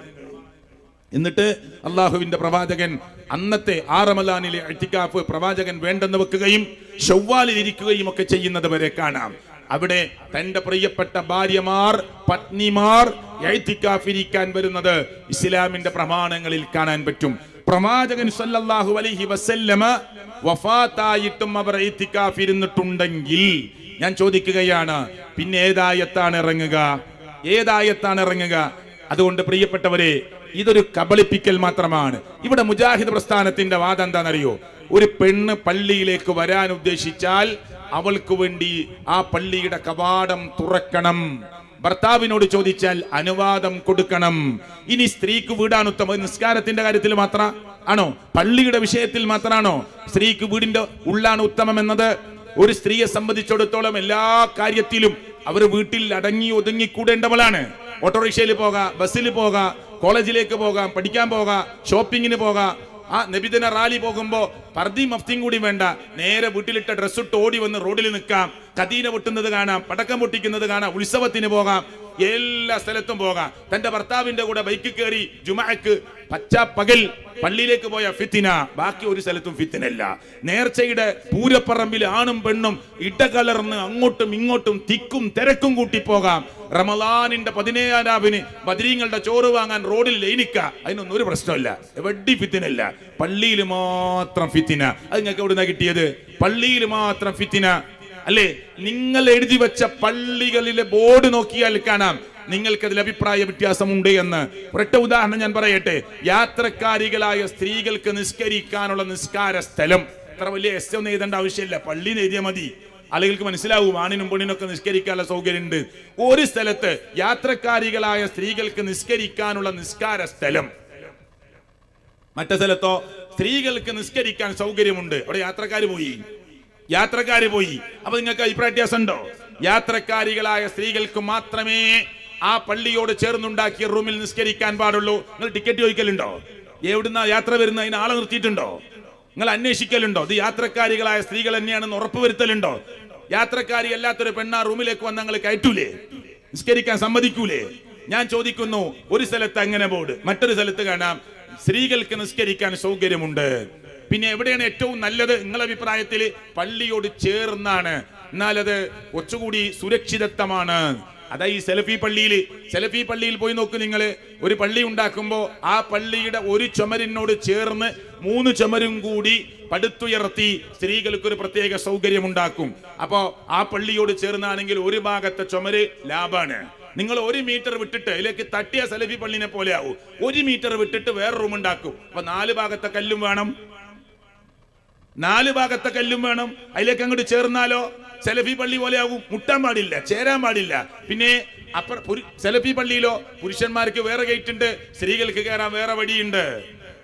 Speaker 1: എന്നിട്ട് അള്ളാഹുവിന്റെ പ്രവാചകൻ അന്നത്തെ റമളാനിലെ ഇഅ്തികാഫ് പ്രവാചകൻ വേണ്ടെന്ന് വെക്കുകയും ശവ്വാലിൽ ഇരിക്കുകയും ഒക്കെ ചെയ്യുന്നത് വരെ കാണാം. അവിടെ തന്റെ പ്രിയപ്പെട്ട ഭാര്യമാർ, പത്നിമാർ ഇഅ്തികാഫ് ഇരിക്കാൻ വരുന്നത് ഇസ്ലാമിന്റെ പ്രമാണങ്ങളിൽ കാണാൻ പറ്റും. പ്രവാചകൻ സല്ലല്ലാഹു അലൈഹി വസല്ലമ വഫാത്തായിട്ടും അവർ ഇഅ്തികാഫ് ഇരുന്നിട്ടുണ്ടെങ്കിൽ ഞാൻ ചോദിക്കുകയാണ്, പിന്നെ ഏതായത്താണ് ഇറങ്ങുക? അതുകൊണ്ട് പ്രിയപ്പെട്ടവരെ, ഇതൊരു കബളിപ്പിക്കൽ മാത്രമാണ്. ഇവിടെ മുജാഹിദ് പ്രസ്ഥാനത്തിന്റെ വാദം എന്താണെന്നറിയോ? ഒരു പെണ്ണ് പള്ളിയിലേക്ക് വരാൻ ഉദ്ദേശിച്ചാൽ അവൾക്ക് വേണ്ടി ആ പള്ളിയുടെ കവാടം തുറക്കണം, ഭർത്താവിനോട് ചോദിച്ചാൽ അനുവാദം കൊടുക്കണം. ഇനി സ്ത്രീക്ക് വീടാണ് ഉത്തമം. നിസ്കാരത്തിന്റെ കാര്യത്തിൽ മാത്രം ആണോ? പള്ളിയുടെ വിഷയത്തിൽ മാത്രമാണോ സ്ത്രീക്ക് വീടിന്റെ ഉള്ളാണ് ഉത്തമം എന്നത്? ഒരു സ്ത്രീയെ സംബന്ധിച്ചിടത്തോളം എല്ലാ കാര്യത്തിലും അവർ വീട്ടിൽ അടങ്ങി ഒതുങ്ങി കൂടേണ്ടവളാണ്. ഓട്ടോറിക്ഷയിൽ പോകാം, ബസ്സിൽ പോകാം, കോളേജിലേക്ക് പോകാം, പഠിക്കാൻ പോകാം, ഷോപ്പിങ്ങിന് പോകാം. ആ നബിദിന റാലി പോകുമ്പോ പർദ്ദയും മഫ്തിയും കൂടി വേണ്ട, നേരെ വീട്ടിലിട്ട ഡ്രസ്സിട്ട് ഓടി വന്ന് റോഡിൽ നിൽക്കാം, കദീന പൊട്ടുന്നത് കാണാം, പടക്കം പൊട്ടിക്കുന്നത് കാണാം, ഉത്സവത്തിന് പോകാം, എല്ലാ സ്ഥലത്തും പോകാം. തന്റെ ഭർത്താവിന്റെ കൂടെ ബൈക്കിൽ കയറി ജുമഅക്ക് പച്ച പകൽ പള്ളിയിലേക്ക് പോയ ഫിത്തിന, ബാക്കി ഒരു സ്ഥലത്തും ഫിത്തിനല്ല. നേർച്ചയുടെ പൂരപ്പറമ്പിൽ ആണും പെണ്ണും ഇടകലർന്ന് അങ്ങോട്ടും ഇങ്ങോട്ടും തിക്കും തിരക്കും കൂട്ടി പോകാം. റമളാനിന്റെ 17-ാം രാവിന് ബദരീങ്ങളുടെ ചോറ് വാങ്ങാൻ റോഡിൽ ലൈനിക്ക, അതിനൊന്നും ഒരു പ്രശ്നമില്ല. എവിടെ ഫിത്തിനല്ല, പള്ളിയിൽ മാത്രം ഫിത്തിന. അത് നിങ്ങൾക്ക് എവിടുന്നാ കിട്ടിയത്? പള്ളിയിൽ മാത്രം ഫിത്തിന അല്ലേ? നിങ്ങൾ എഴുതി വെച്ച പള്ളികളിലെ ബോർഡ് നോക്കിയാൽ കാണാം, നിങ്ങൾക്കതിൽ അഭിപ്രായ വ്യത്യാസമുണ്ട് എന്ന്. ഒരൊറ്റ ഉദാഹരണം ഞാൻ പറയട്ടെ. യാത്രക്കാരികളായ സ്ത്രീകൾക്ക് നിസ്കരിക്കാനുള്ള നിസ്കാര സ്ഥലം, അത്ര വലിയ എസ് ഒന്നും എഴുതേണ്ട ആവശ്യമില്ല, പള്ളി എഴുതിയാൽ മതി, ആളുകൾക്ക് മനസ്സിലാവും. ആണിനും പെണ്ണിനൊക്കെ നിസ്കരിക്കാനുള്ള സൗകര്യമുണ്ട്. ഒരു സ്ഥലത്ത് യാത്രക്കാരികളായ സ്ത്രീകൾക്ക് നിസ്കരിക്കാനുള്ള നിസ്കാര സ്ഥലം, മറ്റേ സ്ഥലത്തോ സ്ത്രീകൾക്ക് നിസ്കരിക്കാൻ സൗകര്യമുണ്ട്, അവിടെ യാത്രക്കാര് പോയി. അപ്പൊ നിങ്ങൾക്ക് അഭിപ്രായ വ്യത്യാസം ഉണ്ടോ? യാത്രക്കാരികളായ സ്ത്രീകൾക്ക് മാത്രമേ ആ പള്ളിയോട് ചേർന്നുണ്ടാക്കിയ റൂമിൽ നിസ്കരിക്കാൻ പാടുള്ളൂ. നിങ്ങൾ ടിക്കറ്റ് ചോദിക്കലുണ്ടോ? എവിടുന്ന യാത്ര വരുന്ന അതിന് ആളെ നിർത്തിയിട്ടുണ്ടോ? നിങ്ങൾ അന്വേഷിക്കലുണ്ടോ? ഇത് യാത്രക്കാരികളായ സ്ത്രീകൾ തന്നെയാണെന്ന് ഉറപ്പുവരുത്തലുണ്ടോ? യാത്രക്കാരി അല്ലാത്തൊരു പെണ്ണ റൂമിലേക്ക് വന്ന് നിങ്ങൾ കയറ്റൂലേ? നിസ്കരിക്കാൻ സമ്മതിക്കൂലേ? ഞാൻ ചോദിക്കുന്നു, ഒരു സ്ഥലത്ത് അങ്ങനെ ബോർഡ്, മറ്റൊരു സ്ഥലത്ത് കാണാം സ്ത്രീകൾക്ക് നിസ്കരിക്കാൻ സൗകര്യമുണ്ട്. പിന്നെ എവിടെയാണ് ഏറ്റവും നല്ലത് നിങ്ങളുടെ അഭിപ്രായത്തിൽ? പള്ളിയോട് ചേർന്നാണ്, എന്നാലത് കുറച്ചുകൂടി സുരക്ഷിതത്വമാണ്. അതാ ഈ സെലഫി പള്ളിയിൽ പോയി നോക്കൂ നിങ്ങൾ. ഒരു പള്ളി ഉണ്ടാക്കുമ്പോൾ ആ പള്ളിയുടെ ഒരു ചുമരിനോട് ചേർന്ന് 3 ചുമരും കൂടി പടുത്തുയർത്തി സ്ത്രീകൾക്ക് ഒരു പ്രത്യേക സൗകര്യം ഉണ്ടാക്കും. അപ്പോ ആ പള്ളിയോട് ചേർന്നാണെങ്കിൽ ഒരു ഭാഗത്തെ ചുമര് ലാഭാണ്. നിങ്ങൾ 1 മീറ്റർ വിട്ടിട്ട് അതിലേക്ക് തട്ടിയ സെലഫി പള്ളിനെ പോലെ ആവും. 1 മീറ്റർ വിട്ടിട്ട് വേറെ റൂം ഉണ്ടാക്കും. അപ്പൊ 4 ഭാഗത്തെ കല്ലും വേണം, അതിലേക്ക് അങ്ങോട്ട് ചേർന്നാലോ സെലഫി പള്ളി പോലെ ആവും. മുട്ടാൻ പാടില്ല, ചേരാൻ പാടില്ല. പിന്നെ സെലഫി പള്ളിയിലോ പുരുഷന്മാർക്ക് വേറെ ഗേറ്റ് ഉണ്ട്, സ്ത്രീകൾക്ക് കയറാൻ വേറെ വഴിയുണ്ട്.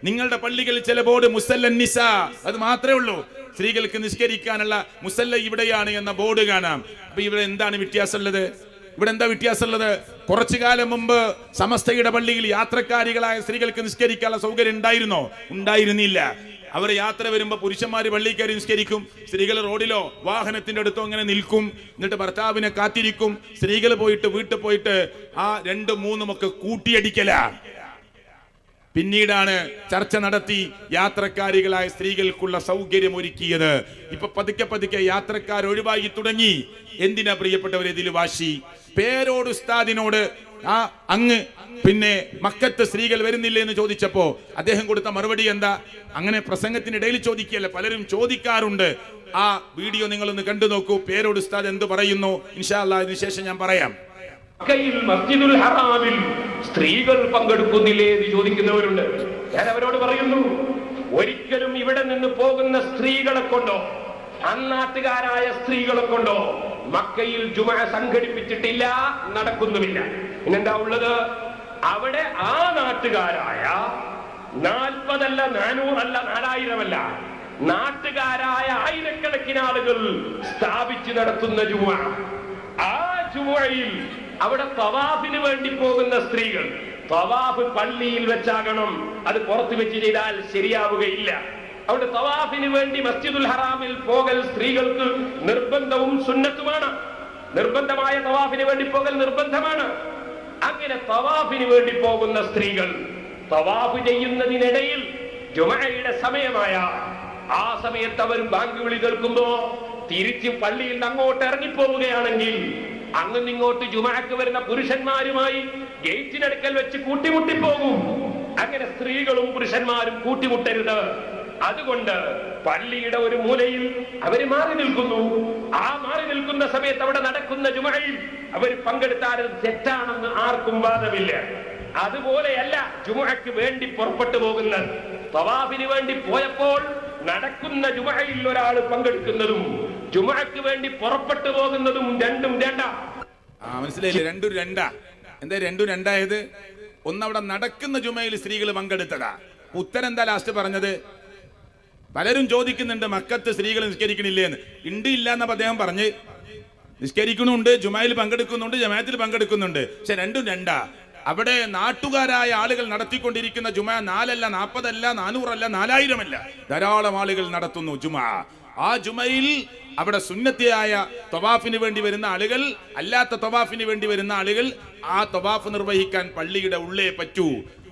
Speaker 1: നിങ്ങളുടെ പള്ളികളിൽ ചില ബോർഡ് മുസല്ല നിസാ, അത് മാത്രമേ ഉള്ളൂ. സ്ത്രീകൾക്ക് നിസ്കരിക്കാനുള്ള മുസല്ല ഇവിടെയാണ് എന്ന ബോർഡ് കാണാം. അപ്പൊ ഇവിടെ എന്താണ് വ്യത്യാസമുള്ളത്? കുറച്ചു കാലം മുമ്പ് സമസ്തയുടെ പള്ളിയിൽ യാത്രക്കാരികളായ സ്ത്രീകൾക്ക് നിസ്കരിക്കാനുള്ള സൗകര്യം ഉണ്ടായിരുന്നില്ല. അവർ യാത്ര വരുമ്പോ പുരുഷന്മാര് പള്ളിയിൽ കയറി നിസ്കരിക്കും, സ്ത്രീകൾ റോഡിലോ വാഹനത്തിന്റെ അടുത്തോ അങ്ങനെ നിൽക്കും. എന്നിട്ട് ഭർത്താവിനെ കാത്തിരിക്കും. സ്ത്രീകൾ വീട്ടിൽ പോയിട്ട് ആ 2, 3 ഒക്കെ കൂട്ടിയടിക്കല. പിന്നീടാണ് ചർച്ച നടത്തി യാത്രക്കാരികളായ സ്ത്രീകൾക്കുള്ള സൗകര്യം ഒരുക്കിയത്. ഇപ്പൊ പതുക്കെ യാത്രക്കാർ ഒഴിവായി തുടങ്ങി. എന്തിനാ പ്രിയപ്പെട്ടവരെ ഇതിൽ വാശി? പേരോട് ഉസ്താദിനോട് അങ്ങ് പിന്നെ മക്കത്ത് സ്ത്രീകൾ വരുന്നില്ലേ എന്ന് ചോദിച്ചപ്പോ അദ്ദേഹം കൊടുത്ത മറുപടി എന്താ? അങ്ങനെ പ്രസംഗത്തിനിടയിൽ ചോദിക്കുകയല്ല, പലരും ചോദിക്കാറുണ്ട്. ആ വീഡിയോ നിങ്ങളൊന്ന് കണ്ടു നോക്കൂ. പേരോട് ഉസ്താദ് എന്ത് പറയുന്നു, ഇൻഷാ അല്ലാഹ് ഇതിനുശേഷം ഞാൻ പറയാം.
Speaker 3: മസ്ജിദുൽ ഹറാമിൽ സ്ത്രീകൾ പങ്കെടുക്കുന്നില്ലേ എന്ന് ചോദിക്കുന്നവരുണ്ട്. ഞാൻ അവരോട് പറയുന്നു, ഒരിക്കലും ഇവിടെ നിന്ന് പോകുന്ന സ്ത്രീകളെ കൊണ്ടോ അന്നാട്ടുകാരായ സ്ത്രീകളെ കൊണ്ടോ മക്കയിൽ ജുമഅ സംഘടിപ്പിച്ചിട്ടില്ല, നടക്കുന്നുമില്ല. പിന്നെന്താ ഉള്ളത്? അവിടെ ആ നാട്ടുകാരായ 40 അല്ല 400 അല്ല 4000 അല്ല, നാട്ടുകാരായ ആയിരക്കണക്കിന് ആളുകൾ സ്ഥാപിച്ചു നടത്തുന്ന ജുമഅ. ആ ജുമഅയിൽ അവിടെ തവാഫിന് വേണ്ടി പോകുന്ന സ്ത്രീകൾ, തവാഫ് പള്ളിയിൽ വെച്ചാകണം, അത് പുറത്തു വെച്ച് ചെയ്താൽ ശരിയാവുകയില്ല. അവിടെ തവാഫിന് വേണ്ടി മസ്ജിദുൽ ഹറാമിൽ പോകൽ സ്ത്രീകൾക്ക് നിർബന്ധവും സുന്നത്തുമാണ്. നിർബന്ധമായ തവാഫിന് വേണ്ടി പോകൽ നിർബന്ധമാണ്. അങ്ങനെ തവാഫിന് വേണ്ടി പോകുന്ന സ്ത്രീകൾ തവാഫ് ചെയ്യുന്നതിനിടയിൽ ജുമഅയുടെ സമയമായ ആ സമയത്ത് അവർ ബാങ്ക് വിളി കേൾക്കുമ്പോ തിരിച്ച് പള്ളിയിൽ നിന്ന് അങ്ങോട്ട് ഇറങ്ങിപ്പോവുകയാണെങ്കിൽ അങ്ങ് ഇങ്ങോട്ട് ജുമഅക്ക് വരുന്ന പുരുഷന്മാരുമായി ഗേറ്റിനടുക്കൽ വെച്ച് കൂട്ടിമുട്ടിപ്പോകും. അങ്ങനെ സ്ത്രീകളും പുരുഷന്മാരും കൂട്ടിമുട്ടരുത്. അതുകൊണ്ട് പള്ളിയുടെ ഒരു മൂലയിൽ അവർ മാറി നിൽക്കുന്നു. ആ മാറി നിൽക്കുന്ന സമയത്ത് അവിടെ നടക്കുന്ന ജുമഅയിൽ അവർ പങ്കെടുത്താൽ തെറ്റാണെന്ന് ആർക്കും വാദമില്ല. അതുപോലെയല്ല ജുമഅക്ക് വേണ്ടി പുറപ്പെട്ടു പോകുന്നത്. തവാഫിന് വേണ്ടി പോയപ്പോൾ നടക്കുന്ന ജുമഅയിൽ ഒരാൾ പങ്കെടുക്കുന്നതും ജുമഅക്ക് വേണ്ടി പുറപ്പെട്ടു പോകുന്നതും രണ്ടും രണ്ടാ.
Speaker 1: മനസ്സിലായില്ലേ? രണ്ടും രണ്ടാ. എന്താ രണ്ടും രണ്ടായത്? ഒന്നവിടെ നടക്കുന്ന ജുമയിൽ സ്ത്രീകൾ പങ്കെടുത്തതാ. ഉത്തരം എന്താ ലാസ്റ്റ് പറഞ്ഞത്? പലരും ചോദിക്കുന്നുണ്ട്, മക്കത്ത് സ്ത്രീകൾ നിസ്കരിക്കണില്ലേ എന്ന്. ഉണ്ട് ഇല്ല എന്നപ്പോ അദ്ദേഹം പറഞ്ഞ്. നിസ്കരിക്കുന്നുണ്ട്, ജുമയിൽ പങ്കെടുക്കുന്നുണ്ട്, ജമാഅത്തിൽ പങ്കെടുക്കുന്നുണ്ട്. പക്ഷെ രണ്ടും രണ്ടാ. അവിടെ നാട്ടുകാരായ ആളുകൾ നടത്തിക്കൊണ്ടിരിക്കുന്ന ജുമ 4 അല്ല 40 അല്ല 400 അല്ല 4000 അല്ല, ധാരാളം ആളുകൾ നടത്തുന്നു ജുമ. ആ ജുമയിൽ അവിടെ സുന്നത്തിയായ തവാഫിന് വേണ്ടി വരുന്ന ആളുകൾ, അല്ലാത്ത തവാഫിന് വേണ്ടി വരുന്ന ആളുകൾ ആ തവാഫ് നിർവഹിക്കാൻ പള്ളിയുടെ ഉള്ളേ പറ്റൂ.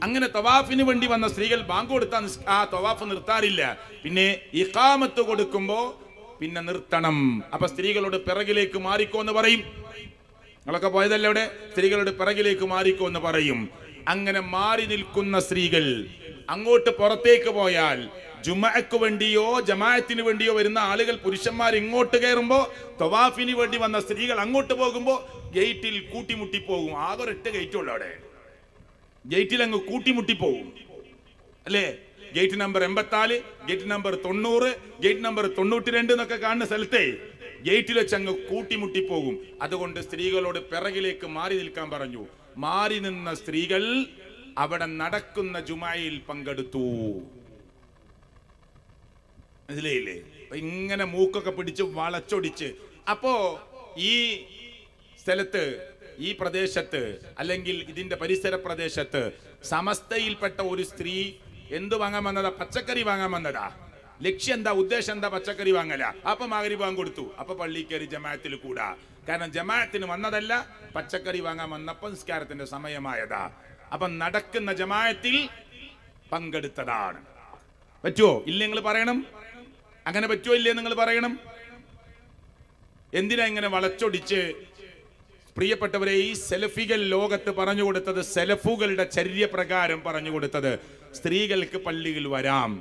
Speaker 1: അങ്ങനെ തവാഫിന് വേണ്ടി വന്ന സ്ത്രീകൾ ബാങ്ക് കൊടുത്താൽ ആ തവാഫ് നിർത്താറില്ല. പിന്നെ ഇഖാമത്ത് കൊടുക്കുമ്പോ പിന്നെ നിർത്തണം. അപ്പൊ സ്ത്രീകളോട് പിറകിലേക്ക് മാറിക്കോ എന്ന് പറയും. നിങ്ങളൊക്കെ പോയതല്ല അവിടെ? സ്ത്രീകളുടെ പിറകിലേക്ക് മാറിക്കോ എന്ന് പറയും. അങ്ങനെ മാറി നിൽക്കുന്ന സ്ത്രീകൾ അങ്ങോട്ട് പുറത്തേക്ക് പോയാൽ ജുമഅക്ക് വേണ്ടിയോ ജമാഅത്തിന് വേണ്ടിയോ വരുന്ന ആളുകൾ പുരുഷന്മാർ ഇങ്ങോട്ട് കയറുമ്പോ തവാഫിന് വേണ്ടി വന്ന സ്ത്രീകൾ അങ്ങോട്ട് പോകുമ്പോ ഗേറ്റിൽ കൂട്ടിമുട്ടി പോകും. ആകെ ഒരൊറ്റ ഗേറ്റ് ഉള്ളു അവിടെ. ഗേറ്റിൽ അങ്ങ് കൂട്ടിമുട്ടി പോകും അല്ലേ? Gate number 84, gate number 90, gate number 92 എന്നൊക്കെ കാണുന്ന സ്ഥലത്തെ ഗേറ്റിൽ വെച്ച് അങ്ങ് കൂട്ടിമുട്ടി പോകും. അതുകൊണ്ട് സ്ത്രീകളോട് പിറകിലേക്ക് മാറി നിൽക്കാൻ പറഞ്ഞു. മാറി നിന്ന സ്ത്രീകൾ അവിടെ നടക്കുന്ന ജുമയിൽ പങ്കെടുത്തു. മനസ്സിലായില്ലേ? ഇങ്ങനെ മൂക്കൊക്കെ പിടിച്ച് വളച്ചൊടിച്ച്. അപ്പോ ഈ സ്ഥലത്ത്, ഈ പ്രദേശത്ത്, അല്ലെങ്കിൽ ഇതിന്റെ പരിസര പ്രദേശത്ത് സമസ്തയിൽപ്പെട്ട ഒരു സ്ത്രീ എന്ത് വാങ്ങാൻ വന്നതാ? പച്ചക്കറി വാങ്ങാൻ വന്നതാ. ലക്ഷ്യം എന്താ? ഉദ്ദേശം എന്താ? പച്ചക്കറി വാങ്ങല. അപ്പൊ മഗ്‌രിബ് ബാങ്ക് കൊടുത്തു. അപ്പൊ പള്ളി കയറി ജമാഅത്തിൽ കൂടാ. കാരണം ജമാഅത്തിന് വന്നതല്ല, പച്ചക്കറി വാങ്ങാൻ വന്നപ്പോൾ നിസ്കാരത്തിന്റെ സമയമായതാ. അപ്പൊ നടക്കുന്ന ജമാഅത്തിൽ പങ്കെടുത്തതാണ്. പറ്റുമോ? ഇല്ല നിങ്ങൾ പറയണം. അങ്ങനെ പറ്റുമോ ഇല്ലേ നിങ്ങൾ പറയണം. എന്തിനാ ഇങ്ങനെ വളച്ചൊടിച്ച്? പ്രിയപ്പെട്ടവരെ, ഈ സെലഫികൾ ലോകത്ത് പറഞ്ഞു കൊടുത്തത്, സെലഫുകളുടെ ചര്യപ്രകാരം പറഞ്ഞു കൊടുത്തത്, സ്ത്രീകൾക്ക് പള്ളിയിൽ വരാം,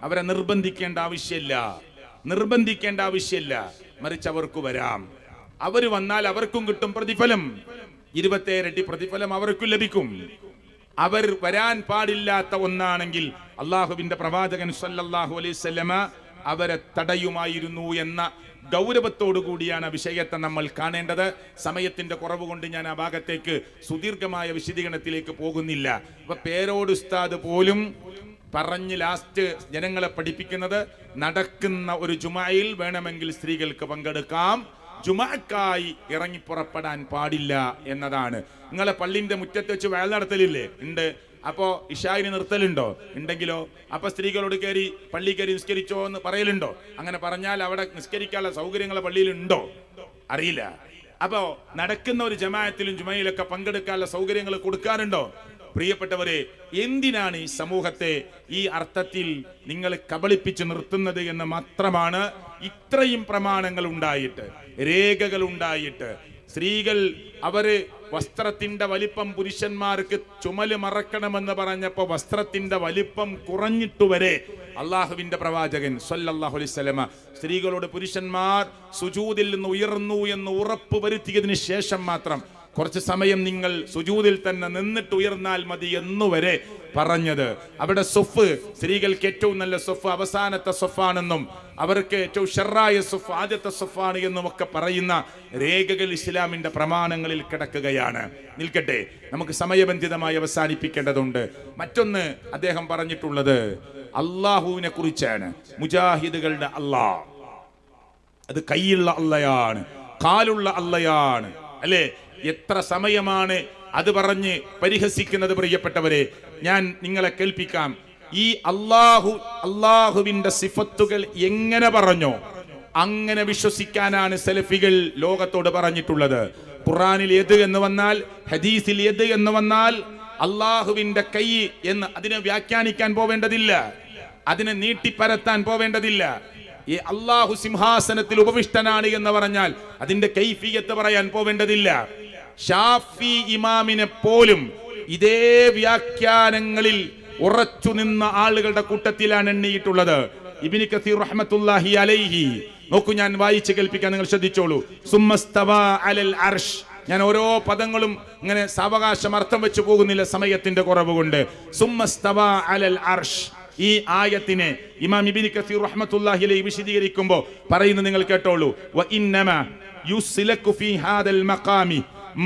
Speaker 1: അവരെ നിർബന്ധിക്കേണ്ട ആവശ്യമില്ല, മറിച്ച് അവർക്ക് വരാം. അവർ വന്നാൽ അവർക്കും കിട്ടും പ്രതിഫലം, 27 ഇരട്ടി പ്രതിഫലം അവർക്കും ലഭിക്കും. അവർ വരാൻ പാടില്ലാത്ത ഒന്നാണെങ്കിൽ അള്ളാഹുവിന്റെ പ്രവാചകൻ സല്ലല്ലാഹു അലൈഹി വസല്ലമ അവരെ തടയുമായിരുന്നു എന്ന ഗൗരവത്തോടു കൂടിയാണ് വിഷയത്തെ നമ്മൾ കാണേണ്ടത്. സമയത്തിന്റെ കുറവ് കൊണ്ട് ഞാൻ ആ ഭാഗത്തേക്ക് സുദീർഘമായ വിശദീകരണത്തിലേക്ക് പോകുന്നില്ല. അപ്പൊ പേരോട് ഉസ്താദ് പോലും പറഞ്ഞ് ലാസ്റ്റ് ജനങ്ങളെ പഠിപ്പിക്കുന്നത്, നടക്കുന്ന ഒരു ജുമയിൽ വേണമെങ്കിൽ സ്ത്രീകൾക്ക് പങ്കെടുക്കാം, ജുമഅക്കായി ഇറങ്ങി പുറപ്പെടാൻ പാടില്ല എന്നതാണ്. നിങ്ങളെ പള്ളിന്റെ മുറ്റത്ത് വെച്ച് വയൽ നടത്തലില്ലേ? ഉണ്ട്. അപ്പോ ഇശായിന് നിർത്തലുണ്ടോ? ഉണ്ടെങ്കിലോ? അപ്പൊ സ്ത്രീകളോട് കയറി പള്ളി കയറി നിസ്കരിച്ചോ എന്ന് പറയലുണ്ടോ? അങ്ങനെ പറഞ്ഞാൽ അവിടെ നിസ്കരിക്കാനുള്ള സൗകര്യങ്ങൾ പള്ളിയിൽ ഉണ്ടോ? അറിയില്ല. അപ്പോ നടക്കുന്ന ഒരു ജമാഅത്തിലും ജുമയിലൊക്കെ പങ്കെടുക്കാനുള്ള സൗകര്യങ്ങൾ കൊടുക്കാറുണ്ടോ? പ്രിയപ്പെട്ടവരെ, എന്തിനാണ് ഈ സമൂഹത്തെ ഈ അർത്ഥത്തിൽ നിങ്ങൾ കബളിപ്പിച്ച് നിർത്തുന്നത് എന്ന് മാത്രമാണ്. ഇത്രയും പ്രമാണങ്ങൾ ഉണ്ടായിട്ട്, രേഖകൾ ഉണ്ടായിട്ട്, സ്ത്രീകൾ അവര് വസ്ത്രത്തിന്റെ വലിപ്പം പുരുഷന്മാർക്ക് ചുമല് മറക്കണമെന്ന് പറഞ്ഞപ്പോ വസ്ത്രത്തിന്റെ വലിപ്പം കുറഞ്ഞിട്ടു വരെ അള്ളാഹുവിന്റെ പ്രവാചകൻ സല്ലല്ലാഹു അലൈഹി വസല്ലമ സ്ത്രീകളോട് പുരുഷന്മാർ സുജൂദിൽ നിന്ന് ഉയർന്നു എന്ന് ഉറപ്പ് വരുത്തിയതിനു ശേഷം മാത്രം കുറച്ച് സമയം നിങ്ങൾ സുജൂദിൽ തന്നെ നിന്നിട്ട് ഉയർന്നാൽ മതി എന്നുവരെ പറഞ്ഞത്. അവിടെ സൊഫ്, സ്ത്രീകൾക്ക് ഏറ്റവും നല്ല സൊഫ് അവസാനത്തെ സൊഫാണെന്നും അവർക്ക് ഏറ്റവും ഷർറായ സൊഫ് ആദ്യത്തെ സൊഫാണ് എന്നും ഒക്കെ പറയുന്ന രേഖകൾ ഇസ്ലാമിന്റെ പ്രമാണങ്ങളിൽ കിടക്കുകയാണ്. നിൽക്കട്ടെ, നമുക്ക് സമയബന്ധിതമായി അവസാനിപ്പിക്കേണ്ടതുണ്ട്. മറ്റൊന്ന് അദ്ദേഹം പറഞ്ഞിട്ടുള്ളത് അള്ളാഹുവിനെ കുറിച്ചാണ്. മുജാഹിദുകളുടെ അള്ളാഹ് അത് കൈയുള്ള അള്ളയാണ്, കാലുള്ള അള്ളയാണ് അല്ലേ? എത്ര സമയമാണ് അത് പറഞ്ഞ് പരിഹസിക്കുന്നത്. പ്രിയപ്പെട്ടവരെ, ഞാൻ നിങ്ങളെ കേൾപ്പിക്കാം. ഈ അള്ളാഹുവിന്റെ സിഫത്തുകൾ എങ്ങനെ പറഞ്ഞോ അങ്ങനെ വിശ്വസിക്കാനാണ് സലഫികൾ ലോകത്തോട് പറഞ്ഞിട്ടുള്ളത്. ഖുർആനിൽ യദ് എന്ന് വന്നാൽ, ഹദീസിൽ യദ് എന്ന് വന്നാൽ അള്ളാഹുവിന്റെ കൈ എന്ന് അതിനെ വ്യാഖ്യാനിക്കാൻ പോവേണ്ടതില്ല, അതിനെ നീട്ടിപ്പരത്താൻ പോവേണ്ടതില്ല. ഈ അള്ളാഹു സിംഹാസനത്തിൽ ഉപവിഷ്ടനാണ് എന്ന് പറഞ്ഞാൽ അതിന്റെ കൈഫിയത്ത് പറയാൻ പോവേണ്ടതില്ല. ഷാഫി ഇമാമിനെ പോലും ഇതേ വ്യാഖ്യാനങ്ങളിൽ ഉറച്ചു നിന്ന ആളുകളുടെ കൂട്ടത്തിലാണ് എണ്ണിയിട്ടുള്ളത്. ഇബ്നു കസീർ റഹ്മത്തുള്ളാഹി അലൈഹി, നോക്കൂ, ഞാൻ വായിച്ച് കേൾപ്പിക്കാൻ, നിങ്ങൾ ശ്രദ്ധിച്ചോളൂ. സുമ്മസ്തവാ അലൽ അർഷ്. ഞാൻ ഓരോ പദങ്ങളും ഇങ്ങനെ സാവകാശം അർത്ഥം വെച്ച് പോകുന്നില്ല സമയത്തിന്റെ കുറവ് കൊണ്ട്. സുമ്മസ്തവാ അലൽ അർഷ്, ഈ ആയത്തിനെ ഇമാം ഇബ്നു കസീർ റഹ്മത്തുള്ളാഹി അലൈഹി വിശദീകരിക്കുമ്പോൾ പറയുന്നത് നിങ്ങൾ കേട്ടോളൂ. വ ഇന്നമാ യുസ്ലകു ഫീ ഹാദൽ മഖാമി